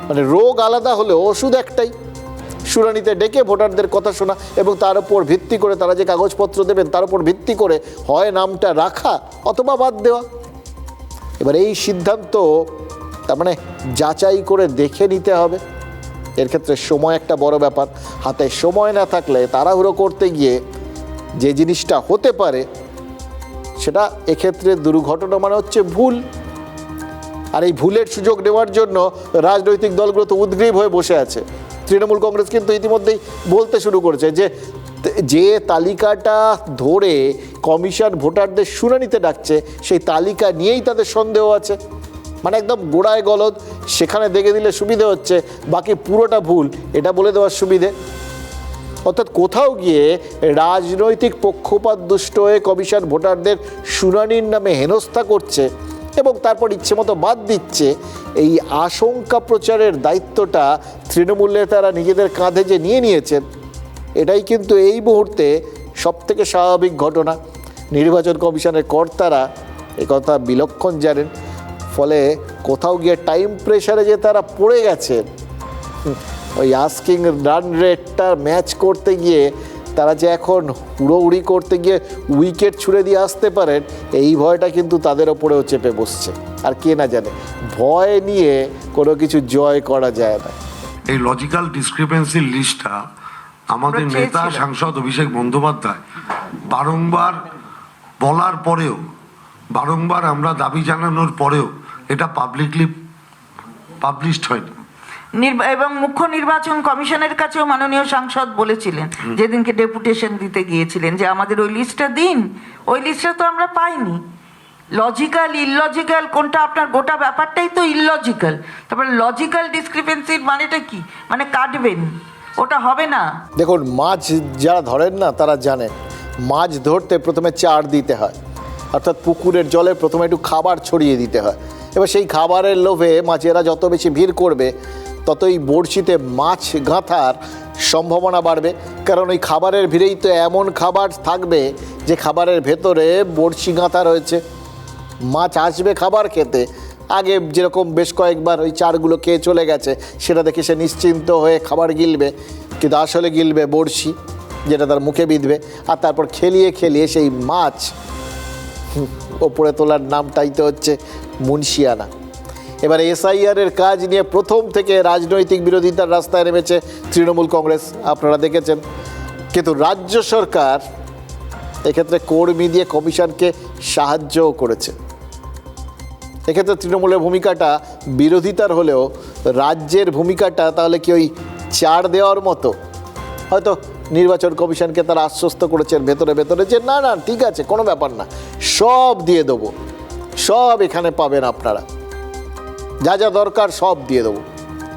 মানে রোগ আলাদা হলেও ওষুধ একটাই, শুনানিতে ডেকে ভোটারদের কথা শোনা এবং তার উপর ভিত্তি করে তারা যে কাগজপত্র দেবেন তার উপর ভিত্তি করে হয় নামটা রাখা অথবা বাদ দেওয়া। এবার এই সিদ্ধান্ত তার মানে যাচাই করে দেখে নিতে হবে। এর ক্ষেত্রে সময় একটা বড় ব্যাপার, হাতে সময় না থাকলে তাড়াহুড়ো করতে গিয়ে যে জিনিসটা হতে পারে সেটা এক্ষেত্রে দুর্ঘটনা মানে হচ্ছে ভুল। আর এই ভুলের সুযোগ নেওয়ার জন্য রাজনৈতিক দলগুলো তো উদ্গ্রীব হয়ে বসে আছে। তৃণমূল কংগ্রেস কিন্তু ইতিমধ্যেই বলতে শুরু করেছে যে তালিকাটা ধরে কমিশন ভোটারদের শুনানিতে ডাকছে সেই তালিকা নিয়েই তাদের সন্দেহ আছে, মানে একদম গোড়ায় গলদ, সেখানে দেখে দিলে সুবিধে হচ্ছে, বাকি পুরোটা ভুল এটা বলে দেওয়ার সুবিধে। অর্থাৎ কোথাও গিয়ে রাজনৈতিক পক্ষপাত দুষ্ট হয়ে কমিশন ভোটারদের শুনানির নামে হেনস্থা করছে এবং তারপর ইচ্ছে মতো বাদ দিচ্ছে। এই আশঙ্কা প্রচারের দায়িত্বটা তৃণমূল নেতারা নিজেদের কাঁধে যে নিয়ে নিয়েছেন, এটাই কিন্তু এই মুহূর্তে সবথেকে স্বাভাবিক ঘটনা। নির্বাচন কমিশনের কর্তারা এই কথা বিলক্ষণ জানেন, ফলে কোথাও গিয়ে টাইম প্রেশারে যে তারা পড়ে গেছেন, ওই আস্কিং রান রেটটা ম্যাচ করতে গিয়ে তারা যে এখন হুড়োহুড়ি করতে গিয়ে উইকেট ছুড়ে দিয়ে আসতে পারেন, এই ভয়টা কিন্তু তাদের ওপরেও চেপে বসছে। আর কে না জানে, ভয় নিয়ে কোনো কিছু জয় করা যায় না। এই লজিক্যাল ডিসক্রিপেন্সির লিস্টটা আমাদের নেতা সাংসদ অভিষেক বন্দ্যোপাধ্যায় বারংবার বলার পরেও, বারংবার আমরা দাবি জানানোর পরেও এটা পাবলিকলি পাবলিশড হয়নি। এবং মুখ্য নির্বাচন কমিশনের কাছেও মাননীয় সাংসদ বলেছিলেন যেদিনকে ডেপুটেশন দিতে গিয়েছিলেন যে আমাদের ওই লিস্টটা দিন, ওই লিস্টটা তো আমরা পাইনি। লজিক্যাল ইললজিক্যাল কোনটা, আপনার গোটা ব্যাপারটাই তো ইললজিক্যাল। তারপরে লজিক্যাল ডিসক্রিপেন্সির মানেটা কি, মানে কাটবেন, ওটা হবে না। দেখুন মাছ যারা ধরেন না তারা জানেন মাছ ধরতে প্রথমে চার দিতে হয়, অর্থাৎ পুকুরের জলে প্রথমে একটু খাবার ছড়িয়ে দিতে হয়। এবার সেই খাবারের লোভে মাছেরা যত বেশি ভিড় করবে ততই বড়শিতে মাছ গাঁথার সম্ভাবনা বাড়বে, কারণ ওই খাবারের ভিড়েই তো এমন খাবার থাকবে যে খাবারের ভেতরে বড়শি গাঁথা রয়েছে। মাছ আসবে খাবার খেতে, আগে যেরকম বেশ কয়েকবার ওই চারগুলো খেয়ে চলে গেছে, সেটা দেখে সে নিশ্চিন্ত হয়ে খাবার গিলবে, কিন্তু আসলে গিলবে বড়শি, যেটা তার মুখে বিঁধবে। আর তারপর খেলিয়ে খেলিয়ে সেই মাছ ওপরে তোলার নামটাই তো হচ্ছে মুন্সিয়ানা। এবার এসআইআরের কাজ নিয়ে প্রথম থেকে রাজনৈতিক বিরোধিতার রাস্তায় নেমেছে তৃণমূল কংগ্রেস, আপনারা দেখেছেন। কিন্তু রাজ্য সরকার এক্ষেত্রে কর্মী দিয়ে কমিশনকে সাহায্যও করেছে। এক্ষেত্রে তৃণমূলের ভূমিকাটা বিরোধিতার হলেও রাজ্যের ভূমিকাটা তাহলে কি ওই ছাড় দেওয়ার মতো? হয়তো নির্বাচন কমিশনকে তারা আশ্বস্ত করেছেন ভেতরে ভেতরে যে না না ঠিক আছে, কোনো ব্যাপার না, সব দিয়ে দেবো, সব এখানে পাবেন আপনারা, যা যা দরকার সব দিয়ে দেবো।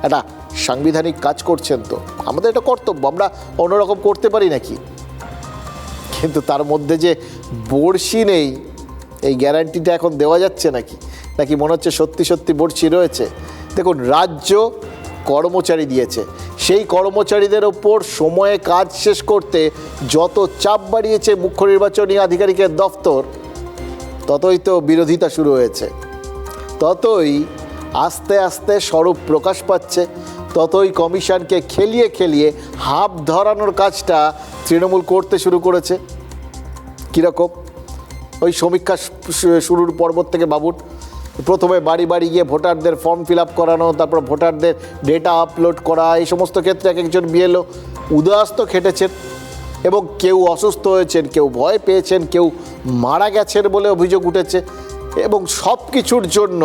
একটা সাংবিধানিক কাজ করছেন তো, আমাদের এটা কর্তব্য, আমরা অন্যরকম করতে পারি নাকি? কিন্তু তার মধ্যে যে বড়শি নেই এই গ্যারান্টিটা এখন দেওয়া যাচ্ছে নাকি? নাকি মনে হচ্ছে সত্যি সত্যি বড়শি রয়েছে? দেখুন, রাজ্য কর্মচারী দিয়েছে, সেই কর্মচারীদের ওপর সময়ে কাজ শেষ করতে যত চাপ বাড়িয়েছে মুখ্য নির্বাচনী আধিকারিকের দফতর, ততই তো বিরোধিতা শুরু হয়েছে, ততই আস্তে আস্তে স্বরূপ প্রকাশ পাচ্ছে, ততই কমিশনকে খেলিয়ে খেলিয়ে হাঁপ ধরানোর কাজটা তৃণমূল করতে শুরু করেছে। কীরকম? ওই সমীক্ষা শুরুর পর্বত থেকে ভাবুন, প্রথমে বাড়ি বাড়ি গিয়ে ভোটারদের ফর্ম ফিল আপ করানো, তারপর ভোটারদের ডেটা আপলোড করা, এই সমস্ত ক্ষেত্রে এক একজন বিএলও উদয়াস্ত খেটেছেন এবং কেউ অসুস্থ হয়েছেন, কেউ ভয় পেয়েছেন, কেউ মারা গেছেন বলে অভিযোগ উঠেছে। এবং সব কিছুর জন্য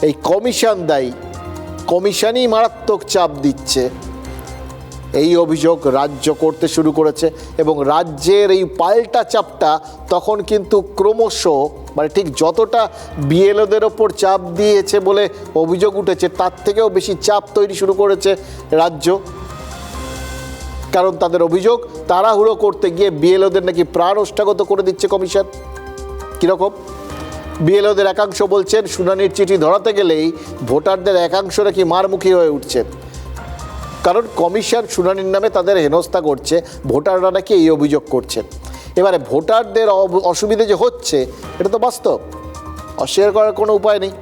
এই কমিশন দায়ী, কমিশনই মারাত্মক চাপ দিচ্ছে, এই অভিযোগ রাজ্য করতে শুরু করেছে। এবং রাজ্যের এই পাল্টা চাপটা তখন কিন্তু ক্রমশ, মানে ঠিক যতটা বিএলওদের ওপর চাপ দিয়েছে বলে অভিযোগ উঠেছে তার থেকেও বেশি চাপ তৈরি শুরু করেছে রাজ্য। কারণ তাদের অভিযোগ তাড়াহুড়ো করতে গিয়ে বিএলওদের নাকি প্রাণ ওষ্ঠাগত করে দিচ্ছে কমিশন। কীরকম? বিএলওদের একাংশ বলছেন শুনানির চিঠি ধরাতে গেলেই ভোটারদের একাংশ নাকি মারমুখী হয়ে উঠছেন, কারণ কমিশন শুনানির নামে তাদের হেনস্থা করছে, ভোটাররা নাকি এই অভিযোগ করছেন। এবারে ভোটারদের অসুবিধে যে হচ্ছে এটা তো বাস্তব, অস্বীকার করার কোনো উপায় নেই।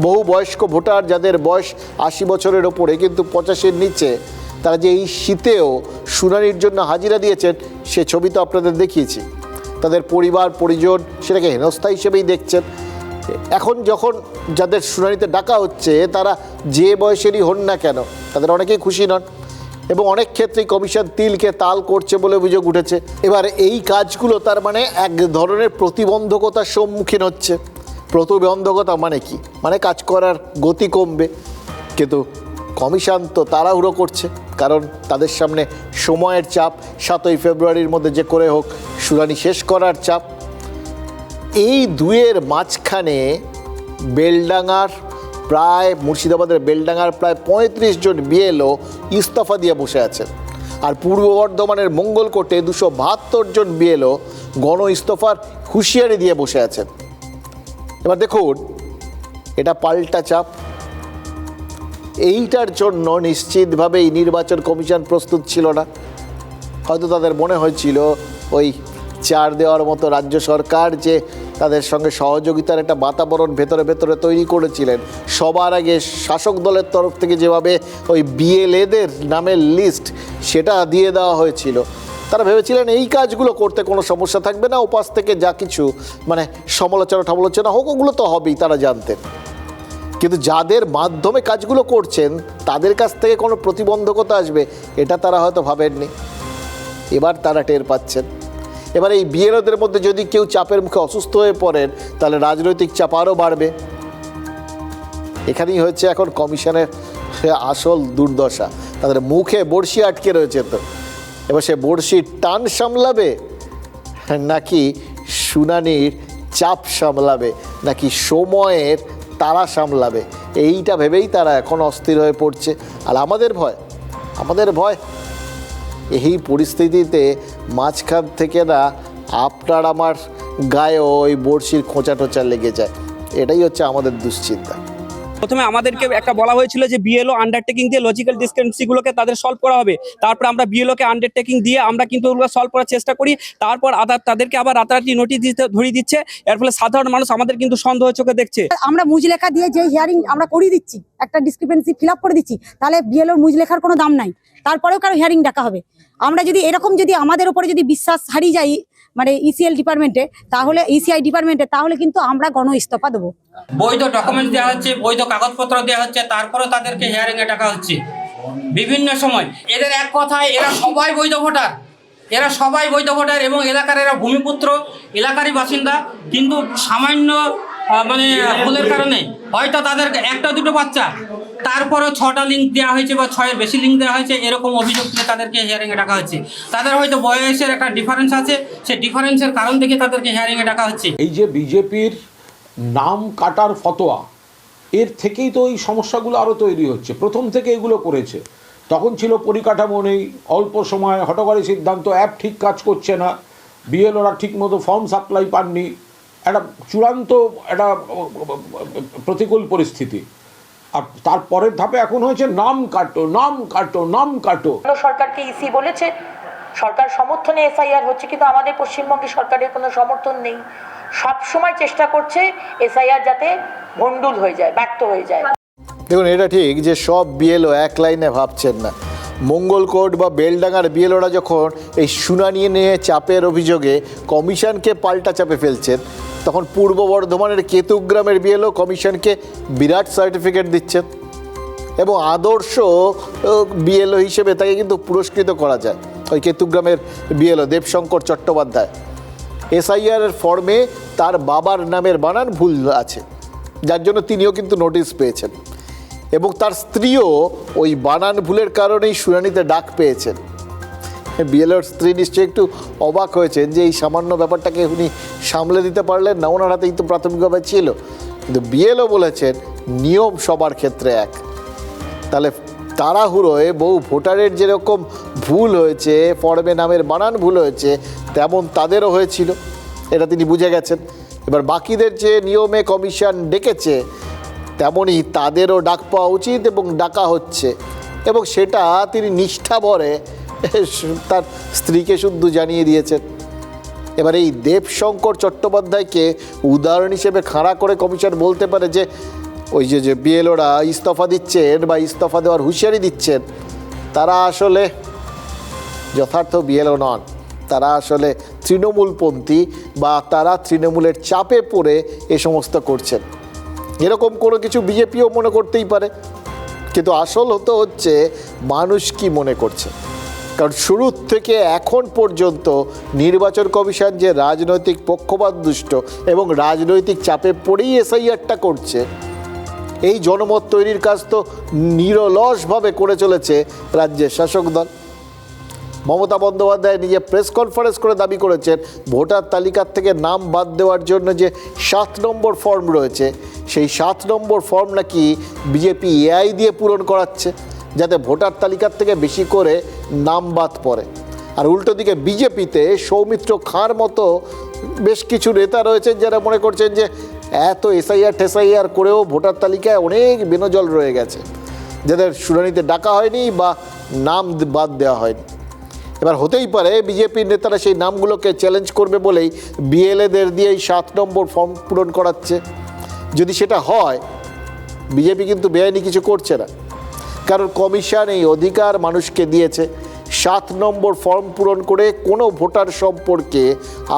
বহু বয়স্ক ভোটার যাদের বয়স 80 বছরের ওপরে কিন্তু 85-এর নিচে, তারা যে এই শীতেও শুনানির জন্য হাজিরা দিয়েছেন সে ছবি তো আপনাদের দেখিয়েছি। তাদের পরিবার পরিজন সেটাকে হেনস্থা হিসেবেই দেখছেন। এখন যখন যাদের শুনানিতে ডাকা হচ্ছে তারা যে বয়সেরই হন না কেন, তাদের অনেকেই খুশি নন এবং অনেক ক্ষেত্রেই কমিশন তিলকে তাল করছে বলে অভিযোগ উঠেছে। এবার এই কাজগুলো তার মানে এক ধরনের প্রতিবন্ধকতার সম্মুখীন হচ্ছে। প্রতিবন্ধকতা মানে কি? মানে কাজ করার গতি কমবে, কিন্তু কমিশন তো তাড়াহুড়ো করছে, কারণ তাদের সামনে সময়ের চাপ, 7ই ফেব্রুয়ারির মধ্যে যে করে হোক শুনানি শেষ করার চাপ। এই দুয়ের মাঝখানে বেলডাঙ্গার প্রায়, মুর্শিদাবাদের বেলডাঙ্গার প্রায় 35 জন বিএলও ইস্তফা দিয়ে বসে আছেন, আর পূর্ব বর্ধমানের মঙ্গলকোটে 272 জন বিএলও গণ ইস্তফার হুঁশিয়ারি দিয়ে বসে আছেন। এবার দেখুন, এটা পাল্টা চাপ। এইটার জন্য নিশ্চিতভাবেই নির্বাচন কমিশন প্রস্তুত ছিল না। হয়তো তাদের মনে হয়েছিল ওই ছাড় দেওয়ার মতো রাজ্য সরকার যে তাদের সঙ্গে সহযোগিতার একটা বাতাবরণ ভেতরে ভেতরে তৈরি করেছিলেন, সবার আগে শাসক দলের তরফ থেকে যেভাবে ওই বিএলএদের নামের লিস্ট সেটা দিয়ে দেওয়া হয়েছিল, তারা ভেবেছিলেন এই কাজগুলো করতে কোনো সমস্যা থাকবে না, উপাস থেকে যা কিছু মানে সমালোচনা হোক ওগুলো তো হবেই, তারা জানতেন। কিন্তু যাদের মাধ্যমে কাজগুলো করছেন তাদের কাছ থেকে কোনো প্রতিবন্ধকতা আসবে এটা তারা হয়তো ভাবেননি, এবার তারা টের পাচ্ছেন। এবার এই বিএলওদের মধ্যে যদি কেউ চাপের মুখে অসুস্থ হয়ে পড়েন তাহলে রাজনৈতিক চাপ আরও বাড়বে। এখানেই হচ্ছে এখন কমিশনের আসল দুর্দশা, তাদের মুখে বড়শি আটকে রয়েছে। তো এবার সে বড়শির টান সামলাবে নাকি শুনানির চাপ সামলাবে নাকি সময়ের তারা সামলাবে, এইটা ভেবেই তারা এখন অস্থির হয়ে পড়ছে। আর আমাদের ভয় এই পরিস্থিতিতে মাঝখান থেকে না আপনার আমার গায়েও ওই বড়শির খোঁচা টোচা লেগে যায়। এটাই হচ্ছে আমাদের দুশ্চিন্তা। প্রথমে আমাদেরকে একটা বলা হয়েছিল যে বিএলও আন্ডারটেকিং দিয়ে লজিক্যাল ডিসক্রিপেন্সিগুলোকে তাদের সলভ করা হবে। তারপর আমরা বিএলওকে আন্ডারটেকিং দিয়ে আমরা কিন্তু ওগুলো সলভ করার চেষ্টা করি। তারপর তাদেরকে আবার রাতারাতি নোটিশ দিতে ধরিয়ে দিচ্ছে। এর ফলে সাধারণ মানুষ আমাদের কিন্তু সন্দেহ চোখে দেখছে। আমরা মুজলেখা দিয়ে যে হিয়ারিং আমরা করিয়ে দিচ্ছি, একটা ডিসক্রিপেন্সি ফিল আপ করে দিচ্ছি, তাহলে বিএলওর মুজলেখার কোনো দাম নাই, তারপরেও কারো হিয়ারিং ডাকা হবে। আমরা যদি এরকম যদি আমাদের উপরে যদি বিশ্বাস হারিয়ে যাই মানে ইসিএল ডিপার্টমেন্টে, তাহলে ইসিআই ডিপার্টমেন্টে, তাহলে কিন্তু আমরা গণ ইস্তফা দেবো। বৈধ ডকুমেন্টস দেওয়া হচ্ছে, বৈধ কাগজপত্র দেওয়া হচ্ছে, তারপরে তাদেরকে হিয়ারিং এ ডাকা হচ্ছে বিভিন্ন সময়। এদের এক কথায় এরা সবাই বৈধ ভোটার, এরা সবাই বৈধ ভোটার এবং এলাকার এরা ভূমিপুত্র, এলাকারই বাসিন্দা। কিন্তু সামান্য মানে ভুলের কারণে হয়তো তাদের একটা দুটো বাচ্চা, তারপরেও 6টা লিঙ্ক দেওয়া হয়েছে বা 6-এর বেশি লিঙ্ক দেওয়া হয়েছে, এরকম অভিযোগ তুলে তাদেরকে হিয়ারিংয়ে ডাকা হচ্ছে। তাদের হয়তো বয়সের একটা ডিফারেন্স আছে, সেই ডিফারেন্সের কারণ থেকে তাদেরকে হিয়ারিংয়ে ডাকা হচ্ছে। এই যে বিজেপির নাম কাটার ফতোয়া, এর থেকেই তো এই সমস্যাগুলো আরও তৈরি হচ্ছে। প্রথম থেকে এগুলো করেছে, তখন ছিল পরিকাঠামো নেই, অল্প সময় হঠকারী সিদ্ধান্ত, অ্যাপ ঠিক কাজ করছে না, বিএলওরা ঠিকমতো ফর্ম সাপ্লাই পাননি, একটা চূড়ান্ত একটা প্রতিকূল পরিস্থিতি। আর তারপরের ধাপে এখন হয়েছে নাম কাটো, নাম কাটো, নাম কাটো। সরকারকে ইসি বলেছে, সরকার সমর্থনে এসআইআর হচ্ছে, কিন্তু আমাদের পশ্চিমবঙ্গে সরকারের কোনো সমর্থন নেই। সব সময় চেষ্টা করছে এসআইআর যাতে ভণ্ডুল হয়ে যায়, ব্যর্থ হয়ে যায়। দেখুন, এটা ঠিক যে সব বিএলও এক লাইনে ভাবছেন না। মঙ্গলকোট বা বেলডাঙ্গার বিএলওরা যখন এই শুনানি নিয়ে চাপের অভিযোগে কমিশনকে পাল্টা চাপে ফেলছেন, তখন পূর্ব বর্ধমানের কেতুগ্রামের বিএলও কমিশনকে বিরাট সার্টিফিকেট দিচ্ছেন এবং আদর্শ বিএলও হিসেবে তাকে কিন্তু পুরস্কৃত করা যায়। ওই কেতুগ্রামের বিএলও দেবশঙ্কর চট্টোপাধ্যায়, এসআইআর ফর্মে তার বাবার নামের বানান ভুল আছে, যার জন্য তিনিও কিন্তু নোটিশ পেয়েছেন এবং তার স্ত্রীও ওই বানান ভুলের কারণেই শুনানিতে ডাক পেয়েছেন। বিএলওর স্ত্রী নিশ্চয়ই একটু অবাক হয়েছেন যে এই সামান্য ব্যাপারটাকে উনি সামলে দিতে পারলেন না, ওনার হাতেই তো প্রাথমিকভাবে ছিল। কিন্তু বিএলও বলেছেন নিয়ম সবার ক্ষেত্রে এক। তাহলে তাড়াহুড়োয় বহু ভোটারের যেরকম ভুল হয়েছে, ফর্মে নামের বানান ভুল হয়েছে, তেমন তাদেরও হয়েছিল, এটা তিনি বুঝে গেছেন। এবার বাকিদের যে নিয়মে কমিশন ডেকেছে, তেমনই তাদেরও ডাক পাওয়া উচিত এবং ডাকা হচ্ছে, এবং সেটা তিনি নিষ্ঠা ভরে তার স্ত্রীকে শুদ্ধ জানিয়ে দিয়েছেন। এবার এই দেবশঙ্কর চট্টোপাধ্যায়কে উদাহরণ হিসেবে খাড়া করে কমিশন বলতে পারে যে ওই যে বিএলওরা ইস্তফা দিচ্ছেন বা ইস্তফা দেওয়ার হুঁশিয়ারি দিচ্ছেন, তারা আসলে যথার্থ বিএলও নন, তারা আসলে তৃণমূলপন্থী বা তারা তৃণমূলের চাপে পড়ে এ সমস্ত করছেন। এরকম কোনো কিছু বিজেপিও মনে করতেই পারে, কিন্তু আসল হচ্ছে মানুষ কি মনে করছে। কারণ শুরু থেকে এখন পর্যন্ত নির্বাচন কমিশন যে রাজনৈতিক পক্ষপাত দুষ্ট এবং রাজনৈতিক চাপে পড়েই এসআইআরটা করছে, এই জনমত তৈরির কাজ তো নিরলসভাবে করে চলেছে রাজ্যের শাসক দল। মমতা বন্দ্যোপাধ্যায় নিজে প্রেস কনফারেন্স করে দাবি করেছেন ভোটার তালিকার থেকে নাম বাদ দেওয়ার জন্য যে 7 নম্বর ফর্ম রয়েছে, সেই 7 নম্বর ফর্ম নাকি বিজেপি এআই দিয়ে পূরণ করাচ্ছে, যাতে ভোটার তালিকার থেকে বেশি করে নাম বাদ পড়ে। আর উল্টো দিকে বিজেপিতে সৌমিত্র খাঁর মতো বেশ কিছু নেতা রয়েছেন যারা মনে করছেন যে এত এসআইআর করেও ভোটার তালিকায় অনেক বেনজল রয়ে গেছে, যাদের শুনানিতে ডাকা হয়নি বা নাম বাদ দেওয়া হয়নি। এবার হতেই পারে বিজেপির নেতারা সেই নামগুলোকে চ্যালেঞ্জ করবে বলেই বিএলএদের দিয়ে এই 7 নম্বর ফর্ম পূরণ করাচ্ছে। যদি সেটা হয়, বিজেপি কিন্তু বেআইনি কিছু করছে না, কারণ কমিশন এই অধিকার মানুষকে দিয়েছে। 7 নম্বর ফর্ম পূরণ করে কোনো ভোটার সম্পর্কে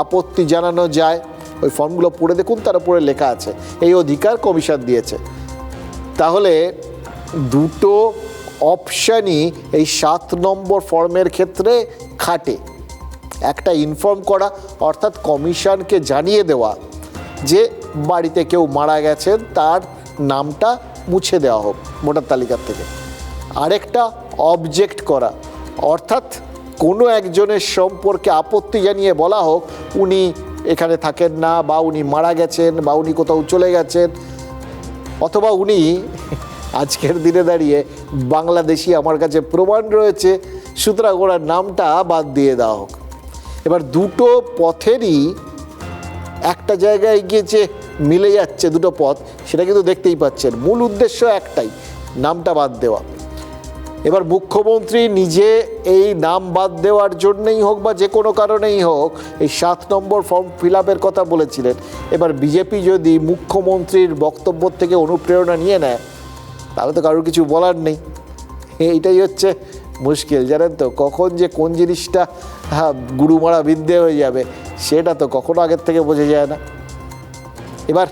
আপত্তি জানানো যায়। ওই ফর্মগুলো পড়ে দেখুন, তার উপরে লেখা আছে এই অধিকার কমিশন দিয়েছে। তাহলে দুটো অপশানই এই 7 নম্বর ফর্মের ক্ষেত্রে খাটে। একটা ইনফর্ম করা, অর্থাৎ কমিশনকে জানিয়ে দেওয়া যে বাড়িতে কেউ মারা গেছেন, তার নামটা মুছে দেওয়া হোক ভোটার তালিকার থেকে। আরেকটা অবজেক্ট করা, অর্থাৎ কোনো একজনের সম্পর্কে আপত্তি জানিয়ে বলা হোক উনি এখানে থাকেন না, বা উনি মারা গেছেন, বা উনি কোথাও চলে গেছেন, অথবা উনি আজকের দিনে দাঁড়িয়ে বাংলাদেশি, আমার কাছে প্রমাণ রয়েছে, সুতরাং ওনার নামটা বাদ দিয়ে দেওয়া হোক। এবার দুটো পথেরই একটা জায়গায় গিয়ে যে মিলে যাচ্ছে দুটো পথ, সেটা কিন্তু দেখতেই পাচ্ছেন। মূল উদ্দেশ্য একটাই, নামটা বাদ দেওয়া। এবার মুখ্যমন্ত্রী নিজে এই নাম বাদ দেওয়ার জন্যই হোক বা যে কোনো কারণেই হোক এই 7 নম্বর ফর্ম ফিল আপের কথা বলেছিলেন। এবার বিজেপি যদি মুখ্যমন্ত্রীর বক্তব্য থেকে অনুপ্রেরণা নিয়ে নেয় তাহলে তো কারোর কিছু বলার নেই। এইটাই হচ্ছে মুশকিল, জানেন তো, কখন যে কোন জিনিসটা গুরুমারা বিদ্যে হয়ে যাবে সেটা তো কখনো আগের থেকে বোঝা যায় না। এবার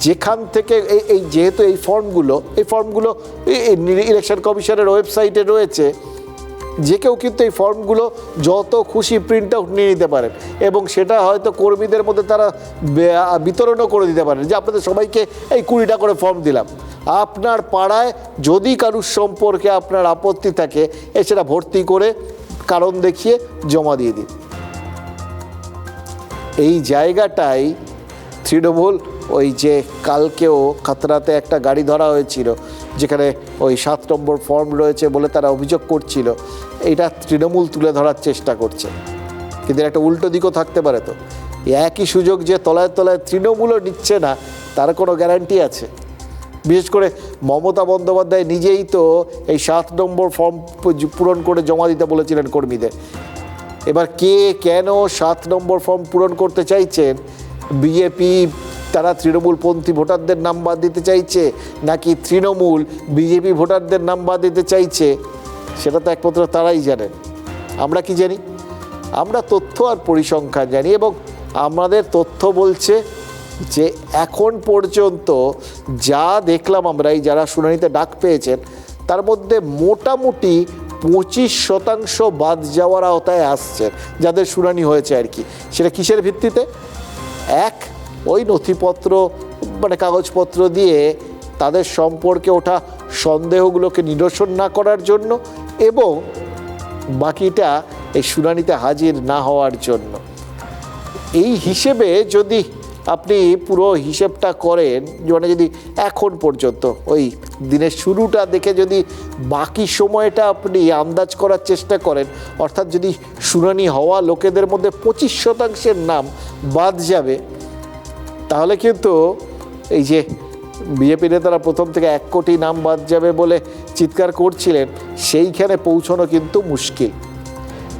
যেখান থেকে এই যেহেতু এই ফর্মগুলো ইলেকশন কমিশনের ওয়েবসাইটে রয়েছে, যে কেউ কিন্তু এই ফর্মগুলো যত খুশি প্রিন্ট আউট নিয়ে নিতে পারেন এবং সেটা হয়তো কর্মীদের মধ্যে তারা বিতরণও করে দিতে পারেন যে আপনাদের সবাইকে এই 20টা করে ফর্ম দিলাম, আপনার পাড়ায় যদি কারুর সম্পর্কে আপনার আপত্তি থাকে সেটা ভর্তি করে কারণ দেখিয়ে জমা দিয়ে দিন। এই জায়গাটাই তৃণমূল ওই যে কালকেও খাতড়াতে একটা গাড়ি ধরা হয়েছিল যেখানে ওই 7 নম্বর ফর্ম রয়েছে বলে তারা অভিযোগ করছিল, এইটা তৃণমূল তুলে ধরার চেষ্টা করছে। কিন্তু একটা উল্টো দিকও থাকতে পারে, তো একই সুযোগ যে তলায় তলায় তৃণমূলও নিচ্ছে না তার কোনো গ্যারান্টি আছে? বিশেষ করে মমতা বন্দ্যোপাধ্যায় নিজেই তো এই 7 নম্বর ফর্ম পূরণ করে জমা দিতে বলেছিলেন কর্মীদের। এবার কে কেন 7 নম্বর ফর্ম পূরণ করতে চাইছেন? বিজেপি তারা তৃণমূলপন্থী ভোটারদের নাম বাদ দিতে চাইছে, নাকি তৃণমূল বিজেপি ভোটারদের নাম বাদ দিতে চাইছে, সেটা তো একমাত্র তারাই জানেন। আমরা কি জানি? আমরা তথ্য আর পরিসংখ্যান জানি এবং আমাদের তথ্য বলছে যে এখন পর্যন্ত যা দেখলাম আমরা, এই যারা শুনানিতে ডাক পেয়েছেন তার মধ্যে মোটামুটি 25% বাদ যাওয়ার আওতায় আসছেন, যাদের শুনানি হয়েছে আর কি। সেটা কিসের ভিত্তিতে? এক, ওই নথিপত্র মানে কাগজপত্র দিয়ে তাদের সম্পর্কে ওঠা সন্দেহগুলোকে নিরসন না করার জন্য, এবং বাকিটা এই শুনানিতে হাজির না হওয়ার জন্য। এই হিসেবে যদি আপনি পুরো হিসেবটা করেন, মানে যদি এখন পর্যন্ত ওই দিনের শুরুটা দেখে যদি বাকি সময়টা আপনি আন্দাজ করার চেষ্টা করেন, অর্থাৎ যদি শুনানি হওয়া লোকেদের মধ্যে 25% নাম বাদ যাবে, তাহলে কিন্তু এই যে বিজেপি নেতারা প্রথম থেকে 1 কোটি নাম বাদ যাবে বলে চিৎকার করছিলেন, সেইখানে পৌঁছানো কিন্তু মুশকিল।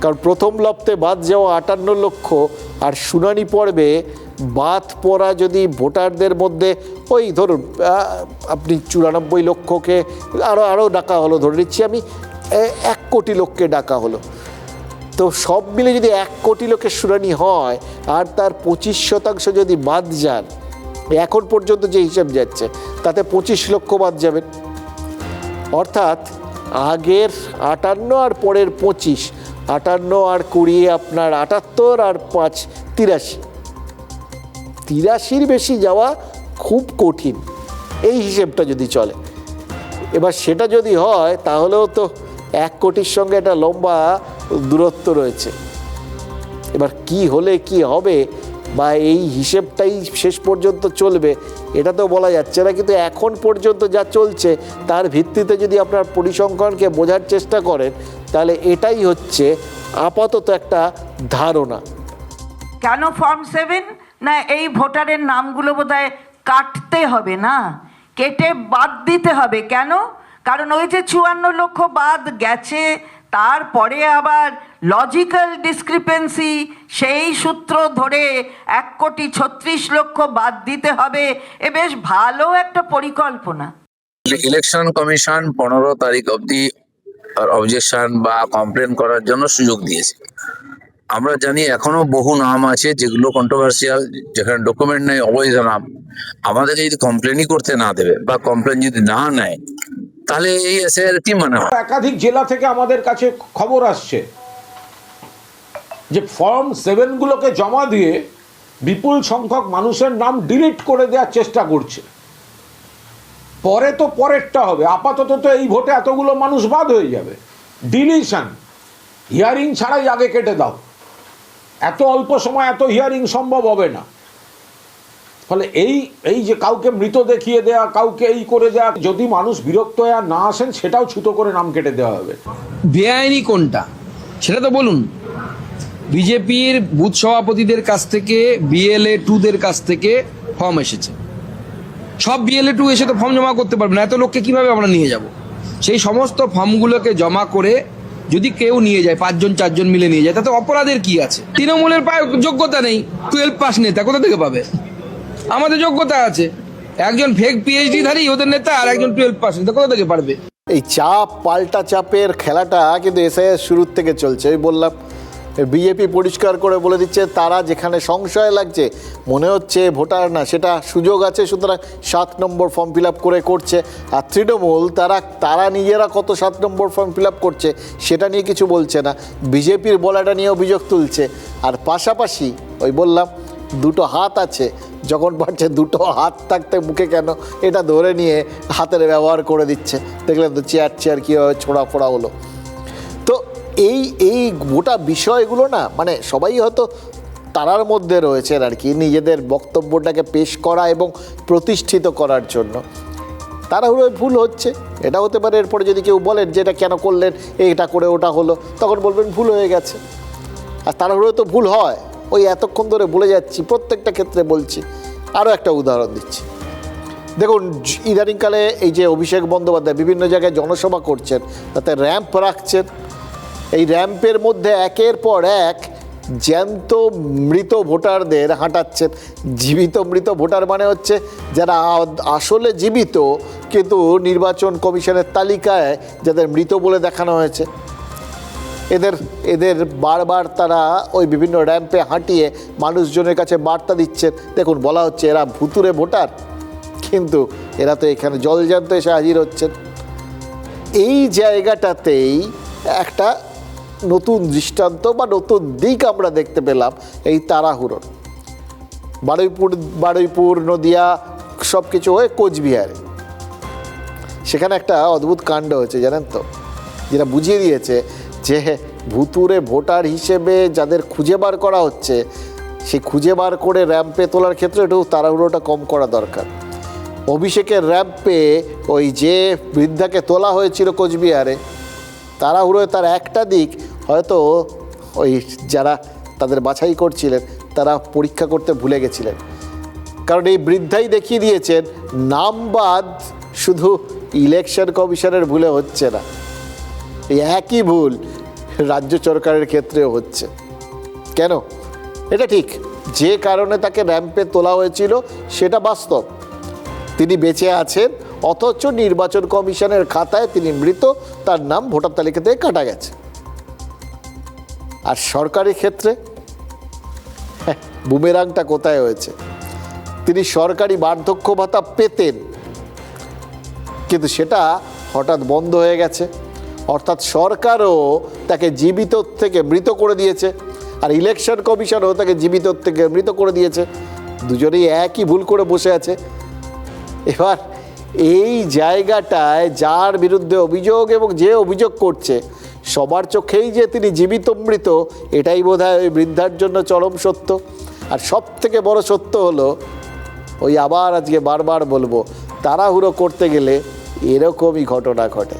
কারণ প্রথম লপ্তে বাদ যাওয়া 58 লক্ষ আর শুনানি পর্বে বাদ পড়া যদি ভোটারদের মধ্যে ওই ধরুন আপনি 94 লক্ষকে আরও ডাকা হলো, ধরে নিচ্ছি আমি 1 কোটি লোককে ডাকা হলো, তো সব মিলে যদি 1 কোটি লোকের শুনানি হয় আর তার 25% যদি বাদ যান, এখন পর্যন্ত যে হিসাব যাচ্ছে তাতে 25 লক্ষ বাদ যাবেন। অর্থাৎ আগের 58 আর পরের 25, 58 আর 20 আপনার 78 আর 5 83 বেশি যাওয়া খুব কঠিন এই হিসেবটা যদি চলে। এবার সেটা যদি হয় তাহলেও তো 1 কোটির সঙ্গে একটা লম্বা দূরত্ব রয়েছে। এবার কি হলে কি হবে বা এই হিসেবটাই শেষ পর্যন্ত চলবে এটা তো বলা যাচ্ছে না, কিন্তু এখন পর্যন্ত যা চলছে তার ভিত্তিতে যদি আপনার পরিসংখ্যানকে বোঝার চেষ্টা করেন তাহলে এটাই হচ্ছে আপাতত একটা ধারণা। কেন ফর্ম 7? না এই ভোটারের নামগুলো বোধহয় কাটতে হবে, না কেটে বাদ দিতে হবে। কেন? কারণ ওই যে 54 লক্ষ বাদ গেছে, তারপরে আবার লজিক্যাল ডিসক্রিপেন্সি, সেই সূত্র ধরে 1,36,00,000 বাদ দিতে হবে। এ বেশ ভালো একটা পরিকল্পনা। ইলেকশন কমিশন 15 তারিখ অবধি অবজেকশন বা কমপ্লেন করার জন্য সুযোগ দিয়েছে। আমরা জানি এখনো বহু নাম আছে যেগুলো কন্ট্রোভার্সিয়াল, যেখানে ডকুমেন্ট নেই, অবৈধ নাম। আমাদেরকে যদি কমপ্লেনই করতে না দেবে বা কমপ্লেন যদি না নেয় তাহলে এই এসআইআর কি মানে হয়? একাধিক জেলা থেকে আমাদের কাছে খবর আসছে যে ফর্ম 7 গুলোকে জমা দিয়ে বিপুল সংখ্যক মানুষের নাম ডিলিট করে দেওয়ার চেষ্টা করছে। পরে তো পরেরটা হবে, আপাতত তো এই ভোটে এতগুলো মানুষ বাদ হয়ে যাবে। ডিলিশন, হিয়ারিং ছাড়াই আগে কেটে দাও। এত অল্প সময় এত হিয়ারিং সম্ভব হবে না। ফলে এই যে কাউকে মৃত দেখিয়ে দেয়া, কাউকে এই করে দেয়া, যদি মানুষ বিরক্ত হয়ে আর না আসেন সেটাও ছুতো করে নাম কেটে দেওয়া হবে। বেআইনি কোনটা সেটা তো বলুন। বিজেপির বুথ সভাপতিদের কাছ থেকে BLA 2দের কাছ থেকে ফর্ম এসেছে। সব BLA 2 এসে তো ফর্ম জমা করতে পারবে না, এত লোককে কিভাবে আমরা নিয়ে যাব? সেই সমস্ত ফর্মগুলোকে জমা করে যদি কেউ নিয়ে যায়, 5 জন 4 জন মিলে নিয়ে যায়, তাতে অপরাধের কি আছে? তৃণমূলের পায় যোগ্যতা নেই, 12 পাস নেতা কোথা থেকে পাবে? আমাদের যোগ্যতা আছে। একজন ফেক PhD ধারী ওদের নেতা, আর একজন 12 পাস নেতা কোথা থেকে পারবে? এই চাপ পাল্টা চাপের খেলাটা কিন্তু SIS শুরুর থেকে চলছে। আমি বললাম বিজেপি পরিষ্কার করে বলে দিচ্ছে তারা যেখানে সংশয় লাগছে, মনে হচ্ছে ভোটার না, সেটা সুযোগ আছে, সুতরাং 7 নম্বর ফর্ম ফিল আপ করছে। আর তৃণমূল তারা নিজেরা কত 7 নম্বর ফর্ম ফিল আপ করছে সেটা নিয়ে কিছু বলছে না, বিজেপির বলাটা নিয়ে অভিযোগ তুলছে। আর পাশাপাশি ওই বললাম দুটো হাত আছে, যখন পারছে দুটো হাত থাকতে মুখে কেন, এটা ধরে নিয়ে হাতের ব্যবহার করে দিচ্ছে। দেখলেন তো চেয়ার কীভাবে ছোড়া ফোড়া হলো। তো এই গোটা বিষয়গুলো না, মানে সবাই হয়তো তারার মধ্যে রয়েছেন আর কি, নিজেদের বক্তব্যটাকে পেশ করা এবং প্রতিষ্ঠিত করার জন্য। তাড়াহুড়োয় ভুল হচ্ছে, এটা হতে পারে। এরপরে যদি কেউ বলেন যে এটা কেন করলেন, এটা করে ওটা হলো, তখন বলবেন ভুল হয়ে গেছে। আর তাড়াহুড়োয় তো ভুল হয়, ওই এতক্ষণ ধরে বলে যাচ্ছি, প্রত্যেকটা ক্ষেত্রে বলছি। আরও একটা উদাহরণ দিচ্ছি, দেখুন ইদানিংকালে এই যে অভিষেক বন্দ্যোপাধ্যায় বিভিন্ন জায়গায় জনসভা করছেন, তাতে র্যাম্প রাখছেন। এই র্যাম্পের মধ্যে একের পর এক জ্যান্ত মৃত ভোটারদের হাঁটাচ্ছেন। জীবিত মৃত ভোটার মানে হচ্ছে যারা আসলে জীবিত, কিন্তু নির্বাচন কমিশনের তালিকায় যাদের মৃত বলে দেখানো হয়েছে, এদের বারবার তারা ওই বিভিন্ন র্যাম্পে হাঁটিয়ে মানুষজনের কাছে বার্তা দিচ্ছেন। দেখুন, বলা হচ্ছে এরা ভুতুরে ভোটার, কিন্তু এরা তো এখানে জলজ্যান্ত এসে হাজির হচ্ছেন। এই জায়গাটাতেই একটা নতুন দৃষ্টান্ত বা নতুন দিক আমরা দেখতে পেলাম এই তাড়াহুড়োর। বারুইপুর নদিয়া সব কিছু হয়ে কোচবিহারে সেখানে একটা অদ্ভুত কাণ্ড হয়েছে জানেন তো, যেটা বুঝিয়ে দিয়েছে যে ভুতুরে ভোটার হিসেবে যাদের খুঁজে বার করা হচ্ছে, সেই খুঁজে বার করে র্যাম্পে তোলার ক্ষেত্রে একটু তাড়াহুড়োটা কম করা দরকার। অভিষেকের র্যাম্পে ওই যে বৃদ্ধাকে তোলা হয়েছিল কোচবিহারে, তাড়াহুড়োয় তার একটা দিক হয়তো ওই যারা তাদের বাছাই করছিলেন তারা পরীক্ষা করতে ভুলে গেছিলেন। কারণ এই বৃদ্ধাই দেখিয়ে দিয়েছেন নাম বাদ শুধু ইলেকশন কমিশনের ভুলে হচ্ছে না, এই একই ভুল রাজ্য সরকারের ক্ষেত্রেও হচ্ছে। কেন? এটা ঠিক, যে কারণে তাকে র্যাম্পে তোলা হয়েছিল সেটা বাস্তব, তিনি বেঁচে আছেন, অথচ নির্বাচন কমিশনের খাতায় তিনি মৃত, তার নাম ভোটার তালিকা থেকে কাটা গেছে। আর সরকারি ক্ষেত্রে বুমেরাংটা কোথায় হয়েছে? তিনি সরকারি বার্ধক্য ভাতা পেতেন, কিন্তু সেটা হঠাৎ বন্ধ হয়ে গেছে। অর্থাৎ সরকারও তাকে জীবিত থেকে মৃত করে দিয়েছে, আর ইলেকশন কমিশনও তাকে জীবিত থেকে মৃত করে দিয়েছে। দুজনেই একই ভুল করে বসে আছে। এবার এই জায়গাটায় যার বিরুদ্ধে অভিযোগ এবং যে অভিযোগ করছে, সবার চোখেই যে তিনি জীবিত মৃত, এটাই বোধহয় ওই বৃদ্ধার জন্য চরম সত্য। আর সব থেকে বড় সত্য হলো, ওই আবার আজকে বারবার বলবো, তাড়াহুড়ো করতে গেলে এরকমই ঘটনা ঘটে।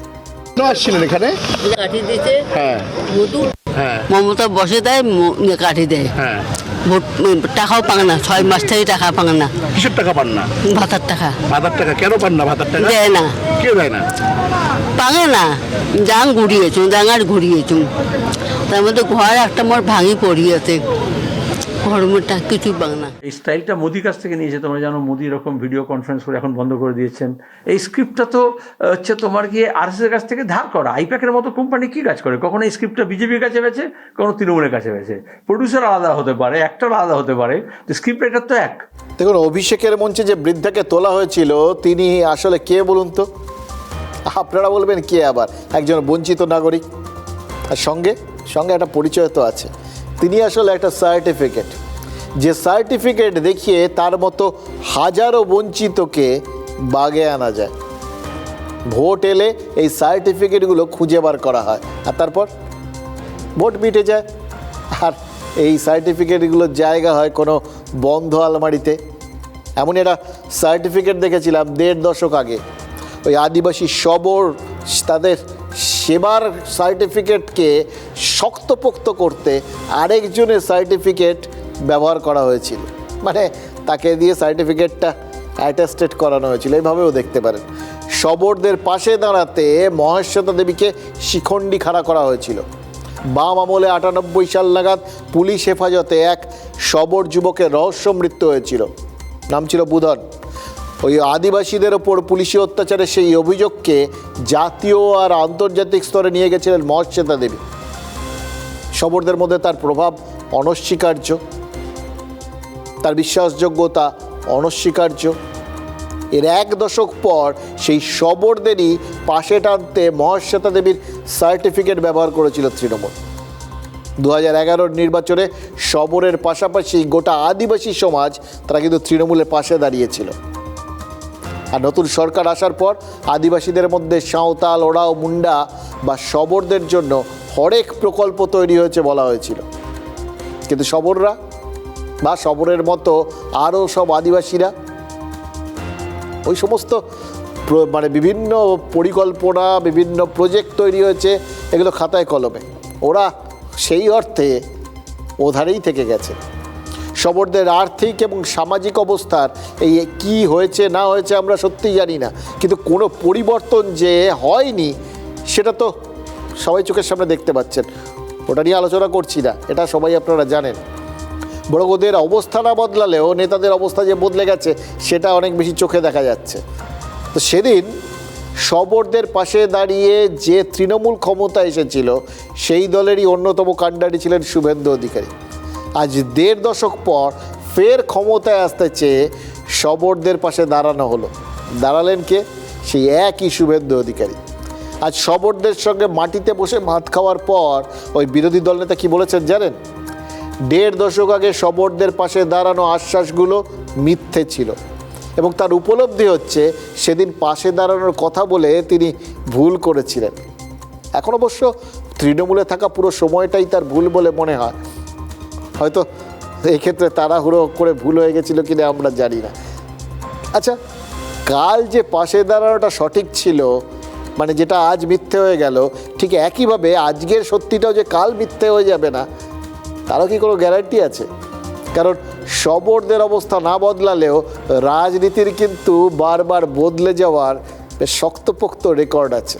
আসছিলেন এখানে কাঠি দিতে, হ্যাঁ মমতা বসে দেয়, কাঠি দেয়, হ্যাঁ টাকাও পান না, 6 মাস থেকে টাকা পান না। কিসের টাকা পান না? ভাতার টাকা। ভাতার টাকা কেন পান না? ভাতার টাকা দেয় না। কেউ দেয় না, পাঙে না। যাং ঘুরিয়েছুন, ডাঙার ঘুরিয়েছুন, তার মধ্যে ঘর একটা মোর ভাঙি পড়িয়েছে, ঘরমটা কিছু পাং না। এই স্টাইলটা মোদির কাছ থেকে নিয়েছে, তোমরা জানো মোদি এরকম ভিডিও কনফারেন্স করে এখন বন্ধ করে দিয়েছেন। এই স্ক্রিপ্টটা তো হচ্ছে তোমার গিয়ে RSS এর কাছ থেকে ধার করা। আইপ্যাকের মতো কোম্পানি কি কাজ করে? কখনো এই স্ক্রিপ্টটা বিজেপির কাছে বেছে, কখনো তৃণমূলের কাছে বেছে। প্রডিউসার আলাদা হতে পারে, অ্যাক্টর আলাদা হতে পারে, তো স্ক্রিপ্ট রাইটার তো এক। দেখুন, অভিষেকের মঞ্চে যে বৃদ্ধাকে তোলা হয়েছিল তিনি আসলে কে বলুন তো? আপনারা বলবেন কে? আবার একজন বঞ্চিত নাগরিক, আর সঙ্গে সঙ্গে একটা পরিচয় তো আছে। তিনি আসলে একটা সার্টিফিকেট, যে সার্টিফিকেট দেখিয়ে তার মতো হাজারো বঞ্চিতকে বাগে আনা যায়। ভোট এলে এই সার্টিফিকেটগুলো খুঁজে বার করা হয়, আর তারপর ভোট মিটে যায়। আর এই সার্টিফিকেটগুলোর জায়গা হয় কোনো বন্ধ আলমারিতে। এমন একটা সার্টিফিকেট দেখেছিলাম 1.5 দশক আগে, ওই আদিবাসী শবর তাদের সেবার সার্টিফিকেটকে শক্তপোক্ত করতে আরেকজনের সার্টিফিকেট ব্যবহার করা হয়েছিল, মানে তাকে দিয়ে সার্টিফিকেটটা অ্যাটেস্টেড করানো হয়েছিল, এইভাবেও দেখতে পারেন। শবরদের পাশে দাঁড়াতে মহেশ্বতা দেবীকে শিখণ্ডী খাড়া করা হয়েছিল। বাম আমলে 98 সাল নাগাদ পুলিশ হেফাজতে এক শবর যুবকের রহস্য মৃত্যু হয়েছিল, নাম ছিল বুধন। ওই আদিবাসীদের ওপর পুলিশি অত্যাচারের সেই অভিযোগকে জাতীয় আর আন্তর্জাতিক স্তরে নিয়ে গেছিলেন মহেশ্বতা দেবী। শবরদের মধ্যে তার প্রভাব অনস্বীকার্য, তার বিশ্বাসযোগ্যতা অনস্বীকার্য। এর 1 দশক পর সেই শবরদেরই পাশে টানতে মহেশ্বতা দেবীর সার্টিফিকেট ব্যবহার করেছিল তৃণমূল। 2011 নির্বাচনে শবরের পাশাপাশি গোটা আদিবাসী সমাজ তারা কিন্তু তৃণমূলের পাশে দাঁড়িয়েছিল। আর নতুন সরকার আসার পর আদিবাসীদের মধ্যে সাঁওতাল, ওরাও, মুন্ডা বা শবরদের জন্য হরেক প্রকল্প তৈরি হয়েছে বলা হয়েছিল। কিন্তু শবররা বা শবরের মতো আরও সব আদিবাসীরা ওই সমস্ত মানে বিভিন্ন পরিকল্পনা, বিভিন্ন প্রজেক্ট তৈরি হয়েছে, এগুলো খাতায় কলমে, ওরা সেই অর্থে ওধারেই থেকে গেছে। শবরদের আর্থিক এবং সামাজিক অবস্থার এই কি হয়েছে না হয়েছে আমরা সত্যিই জানি না, কিন্তু কোনো পরিবর্তন যে হয়নি সেটা তো সবাই চোখের সামনে দেখতে পাচ্ছেন। ওটা নিয়ে আলোচনা করছি না, এটা সবাই আপনারা জানেন। বরং ওদের অবস্থা না বদলালেও নেতাদের অবস্থা যে বদলে গেছে সেটা অনেক বেশি চোখে দেখা যাচ্ছে। তো সেদিন শবরদের পাশে দাঁড়িয়ে যে তৃণমূল ক্ষমতা এসেছিল সেই দলেরই অন্যতম কাণ্ডারি ছিলেন শুভেন্দু অধিকারী। আজ 1.5 দশক পর ফের ক্ষমতায় আসতে চেয়ে শবরদের পাশে দাঁড়ানো হলো। দাঁড়ালেন কে? সেই একই শুভেন্দু অধিকারী। আজ শবরদের সঙ্গে মাটিতে বসে ভাত খাওয়ার পর ওই বিরোধী দলনেতা কি বলেছেন জানেন? 1.5 দশক আগে শবরদের পাশে দাঁড়ানো আশ্বাসগুলো মিথ্যে ছিল এবং তার উপলব্ধি হচ্ছে সেদিন পাশে দাঁড়ানোর কথা বলে তিনি ভুল করেছিলেন। এখন অবশ্য তৃণমূলে থাকা পুরো সময়টাই তার ভুল বলে মনে হয়। হয়তো এক্ষেত্রে তাড়াহুড়ো করে ভুল হয়ে গেছিল কিনা আমরা জানি না। আচ্ছা, কাল যে পাশে দাঁড়ানোটা সঠিক ছিল, মানে যেটা আজ মিথ্যে হয়ে গেল, ঠিক একইভাবে আজকের সত্যিটাও যে কাল মিথ্যে হয়ে যাবে না তারও কি কোনো গ্যারান্টি আছে? কারণ শবরদের অবস্থা না বদলালেও রাজনীতির কিন্তু বারবার বদলে যাওয়ার বেশ শক্তপোক্ত রেকর্ড আছে।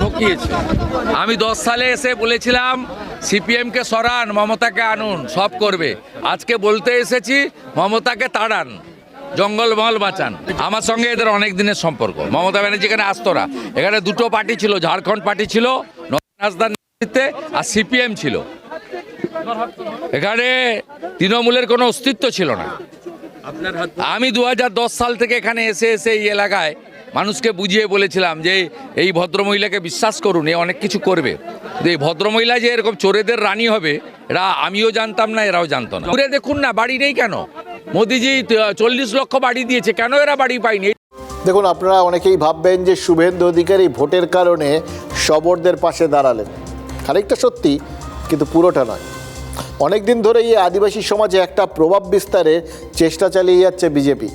ঠকিয়েছে। আমি 10 সালে এসে বলেছিলাম সিপিএমকে সরান, মমতাকে আনুন, সব করবে। আজকে বলতে এসেছি মমতাকে তাড়ান, জঙ্গলমহল বাঁচান। আমার সঙ্গে এদের অনেক দিনের সম্পর্ক। মমতা ব্যানার্জি এখানে আসতো না। এখানে 2টো পার্টি ছিল, ঝাড়খণ্ড পার্টি ছিল হাসদার নেতৃত্বে আর সিপিএম ছিল। এখানে তৃণমূলের কোনো অস্তিত্ব ছিল না। আমি 2010 সাল থেকে এখানে এসে এই এলাকায় মানুষকে বুঝিয়ে বলেছিলাম যে এই ভদ্রমহিলাকে বিশ্বাস করুন, এ অনেক কিছু করবে। এই ভদ্রমহিলা যে এরকম চোরেদের রানী হবে এরা আমিও জানতাম না, এরাও জানতো না। ঘুরে দেখুন না, বাড়ি নেই কেন? মোদিজি 40 লক্ষ বাড়ি দিয়েছে, কেন এরা বাড়ি পায়নি? দেখুন, আপনারা অনেকেই ভাববেন যে শুভেন্দু অধিকারী ভোটের কারণে শবরদের পাশে দাঁড়ালেন। খানিকটা সত্যি, কিন্তু পুরোটা নয়। অনেক দিন ধরে এই আদিবাসী সমাজে একটা প্রভাব বিস্তারের চেষ্টা চালিয়ে যাচ্ছে বিজেপি।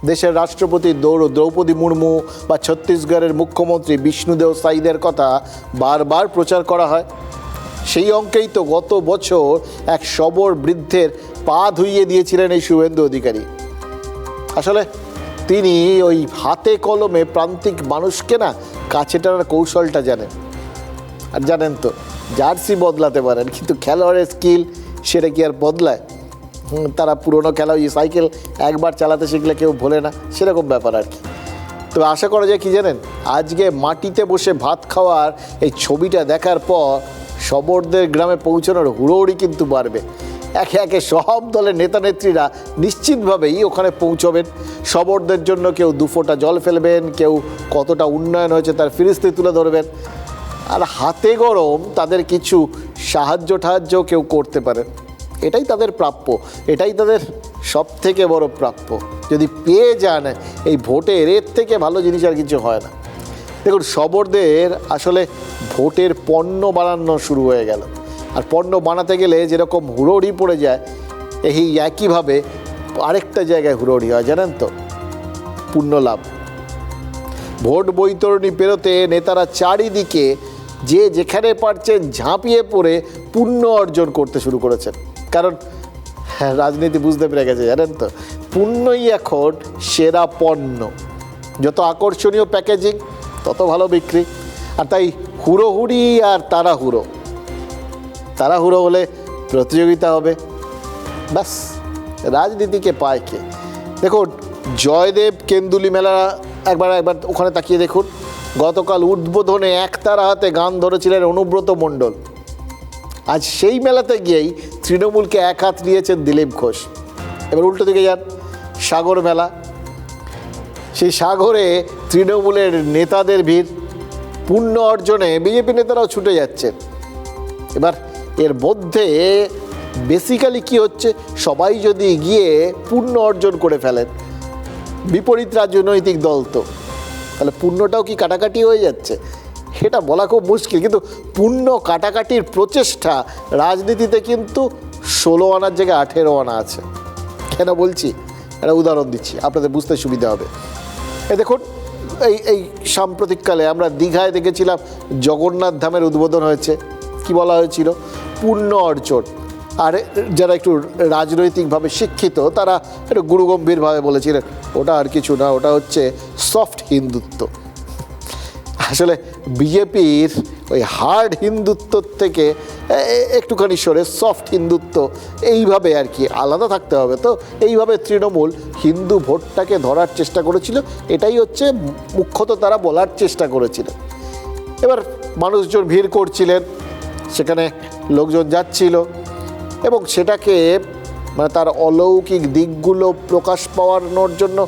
দেশের রাষ্ট্রপতি দ্রৌপদী মুর্মু বা ছত্তিশগড়ের মুখ্যমন্ত্রী বিষ্ণুদেও সাইদের কথা বারবার প্রচার করা হয়। সেই অঙ্কেই তো গত বছর এক শবর বৃদ্ধের পা ধুইয়ে দিয়েছিলেন এই শুভেন্দু অধিকারী। আসলে তিনি ওই হাতে কলমে প্রান্তিক মানুষকে না কাছে টানার কৌশলটা জানেন। আর জানেন তো, জার্সি বদলাতে পারেন কিন্তু খেলোয়াড়ের স্কিল সেটা কি আর বদলায়? তারা পুরনো খেলা, ওই সাইকেল একবার চালাতে শিখলে কেউ ভোলে না, সেরকম ব্যাপার আর কি। তবে আশা করা যায় কি জানেন, আজকে মাটিতে বসে ভাত খাওয়ার এই ছবিটা দেখার পর শবরদের গ্রামে পৌঁছানোর হুড়োহুড়ি কিন্তু বাড়বে। একে একে সব দলের নেতা নেত্রীরা নিশ্চিতভাবেই ওখানে পৌঁছবেন। শবরদের জন্য কেউ 2 ফোঁটা জল ফেলবেন, কেউ কতটা উন্নয়ন হয়েছে তার ফিরিস্তি তুলে ধরবেন, আর হাতে গরম তাদের কিছু সাহায্য কেউ করতে পারেন। এটাই তাদের প্রাপ্য, এটাই তাদের সব থেকে বড় প্রাপ্য। যদি পেয়ে যান এই ভোটের, এর থেকে ভালো জিনিস আর কিছু হয় না। দেখুন, শবরদের আসলে ভোটের পণ্য বানানো শুরু হয়ে গেল। আর পণ্য বানাতে গেলে যেরকম হুড়োহুড়ি পড়ে যায়, এই একইভাবে আরেকটা জায়গায় হুড়োহুড়ি হয়, জানেন তো, পুণ্য লাভ। ভোট বৈতরণী পেরোতে নেতারা চারিদিকে যে যেখানে পারছেন ঝাঁপিয়ে পড়ে পুণ্য অর্জন করতে শুরু করেছেন। কারণ রাজনীতি বুঝতে পেরে গেছে, জানেন তো, পুণ্যই এখন সেরা পণ্য। যত আকর্ষণীয় প্যাকেজিং তত ভালো বিক্রি। আর তাই হুড়োহুড়ি আর তাড়াহুড়ো হলে প্রতিযোগিতা হবে, ব্যাস রাজনীতিকে পায় কে? দেখুন, জয়দেব কেন্দুলি মেলা একবার ওখানে তাকিয়ে দেখুন। গতকাল উদ্বোধনে একতারা হাতে গান ধরেছিলেন অনুব্রত মণ্ডল। আজ সেই মেলাতে গিয়েই তৃণমূলকে এক হাত নিয়েছেন দিলীপ ঘোষ। এবার উল্টো দিকে যান, সাগর মেলা। সেই সাগরে তৃণমূলের নেতাদের ভিড়, পুণ্য অর্জনে বিজেপি নেতারাও ছুটে যাচ্ছেন। এবার এর মধ্যে বেসিক্যালি কি হচ্ছে, সবাই যদি গিয়ে পুণ্য অর্জন করে ফেলেন, বিপরীত রাজনৈতিক দল তো, তাহলে পুণ্যটাও কি কাটাকাটি হয়ে যাচ্ছে? সেটা বলা খুব মুশকিল। কিন্তু পুণ্য কাটাকাটির প্রচেষ্টা রাজনীতিতে কিন্তু 16 আনার জায়গায় 18 আনা আছে। কেন বলছি, একটা উদাহরণ দিচ্ছি, আপনাদের বুঝতে সুবিধা হবে। দেখুন, এই সাম্প্রতিককালে আমরা দীঘায় দেখেছিলাম জগন্নাথ ধামের উদ্বোধন হয়েছে। কি বলা হয়েছিল? পুণ্য অর্জন। আর যারা একটু রাজনৈতিকভাবে শিক্ষিত তারা একটু গুরুগম্ভীরভাবে বলেছিলেন, ওটা আর কিছু না, ওটা হচ্ছে সফট হিন্দুত্ব। আসলে বিজেপির ওই হার্ড হিন্দুত্ব থেকে একটুখানি সরে সফট হিন্দুত্ব, এইভাবে আর কি আলাদা থাকতে হবে। তো এইভাবে তৃণমূল হিন্দু ভোটটাকে ধরার চেষ্টা করেছিল, এটাই হচ্ছে মুখ্যত তারা বলার চেষ্টা করেছিল। এবার মানুষজন ভিড় করছিলেন, সেখানে লোকজন যাচ্ছিল এবং সেটাকে মানে তার অলৌকিক দিকগুলো প্রকাশ পাওয়ানোর জন্য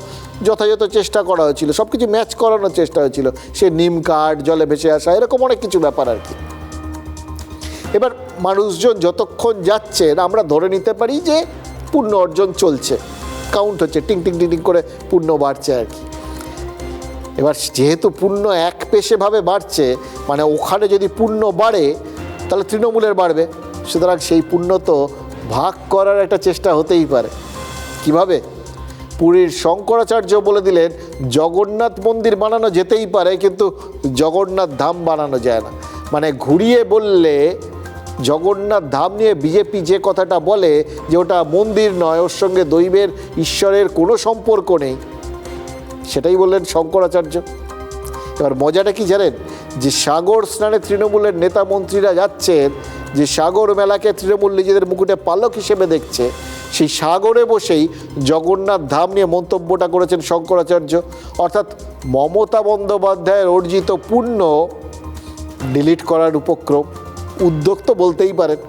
যথাযথ চেষ্টা করা হয়েছিল, সব কিছু ম্যাচ করানোর চেষ্টা হয়েছিল। সে নিম কাঠ, জলে ভেসে আসা, এরকম অনেক কিছু ব্যাপার আর কি। এবার মানুষজন যতক্ষণ যাচ্ছেন আমরা ধরে নিতে পারি যে পুণ্য অর্জন চলছে, কাউন্ট হচ্ছে, টিং টিং টিং টিং করে পুণ্য বাড়ছে আর কি। এবার যেহেতু পুণ্য এক পেশেভাবে বাড়ছে, মানে ওখানে যদি পুণ্য বাড়ে তাহলে তৃণমূলের বাড়বে, সুতরাং সেই পুণ্য তো ভাগ করার একটা চেষ্টা হতেই পারে। কিভাবে? পুরীর শঙ্করাচার্য বলে দিলেন জগন্নাথ মন্দির বানানো যেতেই পারে, কিন্তু জগন্নাথ ধাম বানানো যায় না। মানে ঘুরিয়ে বললে জগন্নাথ ধাম নিয়ে বিজেপি যে কথাটা বলে যে ওটা মন্দির নয়, ওর সঙ্গে দৈবের ঈশ্বরের কোনো সম্পর্ক নেই, সেটাই বললেন শঙ্করাচার্য। এবার মজাটা কি জানেন? যে সাগর স্নানে তৃণমূলের নেতা মন্ত্রীরা যাচ্ছেন, যে সাগর মেলাকে তৃণমূল নিজেদের মুকুটে পালক হিসেবে দেখছে, সেই সাগরে বসেই জগন্নাথ ধাম নিয়ে মন্তব্যটা করেছেন শঙ্করাচার্য। অর্থাৎ মমতা বন্দ্যোপাধ্যায়ের অর্জিত পুণ্য ডিলিট করার উপক্রম, উদ্যোগ তো বলতেই পারেন।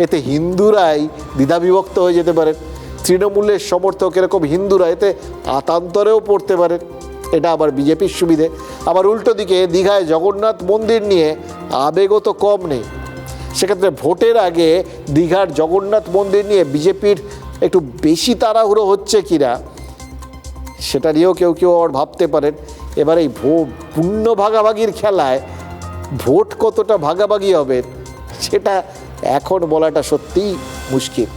এতে হিন্দুরাই দ্বিধাবিভক্ত হয়ে যেতে পারেন, তৃণমূলের সমর্থক এরকম হিন্দুরা এতে আতান্তরেও পড়তে পারেন। এটা আবার বিজেপির সুবিধে। আবার উল্টো দিকে দীঘায় জগন্নাথ মন্দির নিয়ে আবেগও তো কম নেই। সেক্ষেত্রে ভোটের আগে দীঘার জগন্নাথ মন্দির নিয়ে বিজেপির একটু বেশি তাড়াহুড়ো হচ্ছে কিনা সেটা নিয়েও কেউ কেউ আবার ভাবতে পারেন। এবার এই পুণ্য ভাগাভাগির খেলায় ভোট কতটা ভাগাভাগি হবে সেটা এখন বলাটা সত্যিই মুশকিল।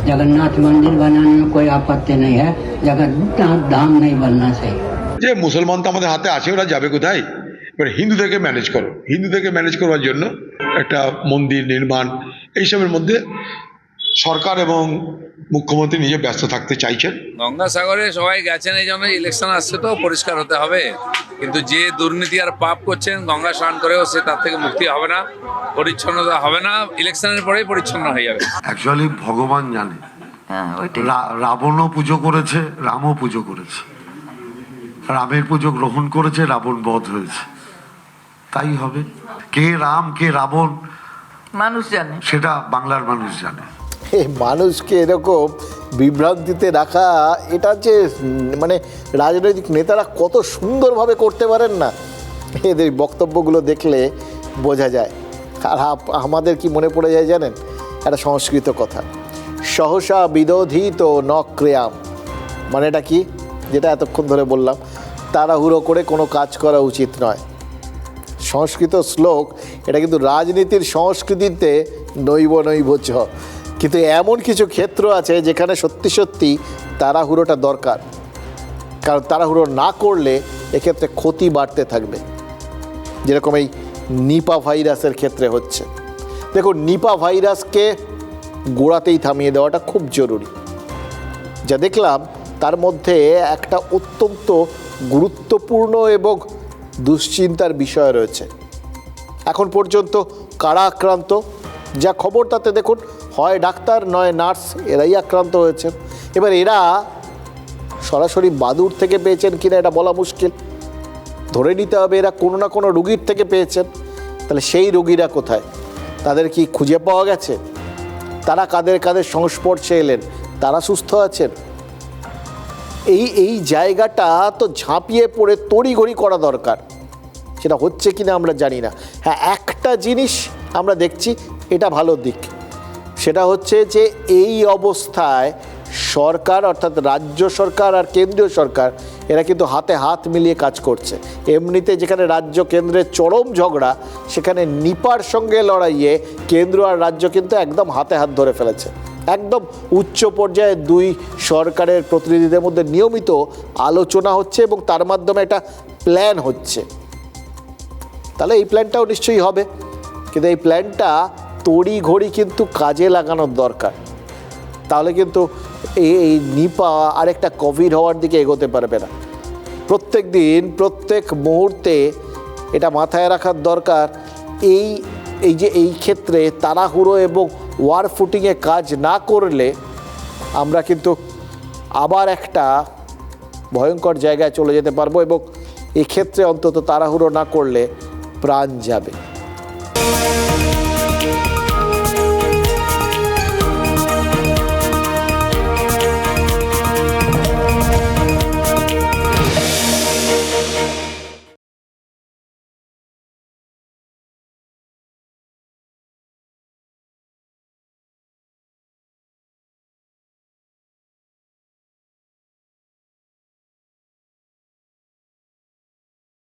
जगन्नाथ मंदिर बनाने में कोई आपत्ति नहीं है, जगन्नाथ धाम नहीं बनना चाहिए। যে মুসলমান তো আমাদের হাতে আছে, ওরা যাবে কোথায়? এবার হিন্দুদেরকে ম্যানেজ করো, হিন্দুদেরকে ম্যানেজ করবার জন্য একটা মন্দির নির্মাণ, এইসবের মধ্যে সরকার এবং মুখ্যমন্ত্রী নিজে ব্যস্ত থাকতে চাইছেন। গঙ্গাসাগরে সবাই গেছেন, এই জন্য ইলেকশন আসছে তো পরিষ্কার হতে হবে। কিন্তু যে দুর্নীতি আর পাপ করছেন গঙ্গা স্নান করেও সে তার থেকে মুক্তি হবে না, পরিচ্ছন্নতা হবে না, ইলেকশনের পরেই পরিচ্ছন্ন হয়ে যাবে। অ্যাকচুয়ালি ভগবান জানে, রাবণও পুজো করেছে, রামও পুজো করেছে, রামের পুজো গ্রহণ করেছে, রাবণ বধ হয়েছে, তাই হবে। কে রাম কে রাবণ মানুষ জানে, সেটা বাংলার মানুষ জানে। এই মানুষকে এরকম বিভ্রান্তিতে রাখা, এটা যে মানে রাজনৈতিক নেতারা কত সুন্দরভাবে করতে পারেন না, এদের বক্তব্যগুলো দেখলে বোঝা যায়। আর আমাদের কি মনে পড়ে যায় জানেন? একটা সংস্কৃত কথা, সহসা বিদোধিত ন ক্রিয়াম। মানে এটা কি, যেটা এতক্ষণ ধরে বললাম, তাড়াহুড়ো করে কোনো কাজ করা উচিত নয়। সংস্কৃত শ্লোক, এটা কিন্তু রাজনীতির সংস্কৃতিতে নৈব চ। কিন্তু এমন কিছু ক্ষেত্র আছে যেখানে সত্যি সত্যি তাড়াহুড়োটা দরকার, কারণ তাড়াহুড়ো না করলে এক্ষেত্রে ক্ষতি বাড়তে থাকবে, যেরকম এই নিপা ভাইরাসের ক্ষেত্রে হচ্ছে। দেখুন, নিপা ভাইরাসকে গোড়াতেই থামিয়ে দেওয়াটা খুব জরুরি। যা দেখলাম তার মধ্যে একটা অত্যন্ত গুরুত্বপূর্ণ এবং দুশ্চিন্তার বিষয় রয়েছে। এখন পর্যন্ত কারা আক্রান্ত, যা খবর তাতে দেখুন হয় ডাক্তার নয় নার্স, এরাই আক্রান্ত হয়েছেন। এবার এরা সরাসরি বাদুড় থেকে পেয়েছেন কিনা এটা বলা মুশকিল, ধরে নিতে হবে এরা কোনো না কোনো রুগীর থেকে পেয়েছেন। তাহলে সেই রুগীরা কোথায়, তাদের কি খুঁজে পাওয়া গেছে? তারা কাদের কাদের সংস্পর্শে এলেন, তারা সুস্থ আছেন? এই জায়গাটা তো ঝাঁপিয়ে পড়ে তড়িঘড়ি করা দরকার। সেটা হচ্ছে কিনা আমরা জানি না। হ্যাঁ, একটা জিনিস আমরা দেখছি, এটা ভালো দিক, সেটা হচ্ছে যে এই অবস্থায় সরকার অর্থাৎ রাজ্য সরকার আর কেন্দ্রীয় সরকার এরা কিন্তু হাতে হাত মিলিয়ে কাজ করছে। এমনিতে যেখানে রাজ্য কেন্দ্রের চরম ঝগড়া, সেখানে নিপার সঙ্গে লড়াইয়ে কেন্দ্র আর রাজ্য কিন্তু একদম হাতে হাত ধরে ফেলেছে। একদম উচ্চ পর্যায়ে দুই সরকারের প্রতিনিধিদের মধ্যে নিয়মিত আলোচনা হচ্ছে এবং তার মাধ্যমে একটা প্ল্যান হচ্ছে। তাহলে এই প্ল্যানটাও নিশ্চয়ই হবে, কিন্তু এই প্ল্যানটা তড়িঘড়ি কিন্তু কাজে লাগানোর দরকার। তাহলে কিন্তু এই নিপা আরেকটা কোভিড হওয়ার দিকে এগোতে পারবে না। প্রত্যেক দিন প্রত্যেক মুহূর্তে এটা মাথায় রাখার দরকার। এই ক্ষেত্রে তাড়াহুড়ো এবং ওয়ার ফুটিংয়ে কাজ না করলে আমরা কিন্তু আবার একটা ভয়ঙ্কর জায়গায় চলে যেতে পারবো, এবং এক্ষেত্রে অন্তত তাড়াহুড়ো না করলে প্রাণ যাবে।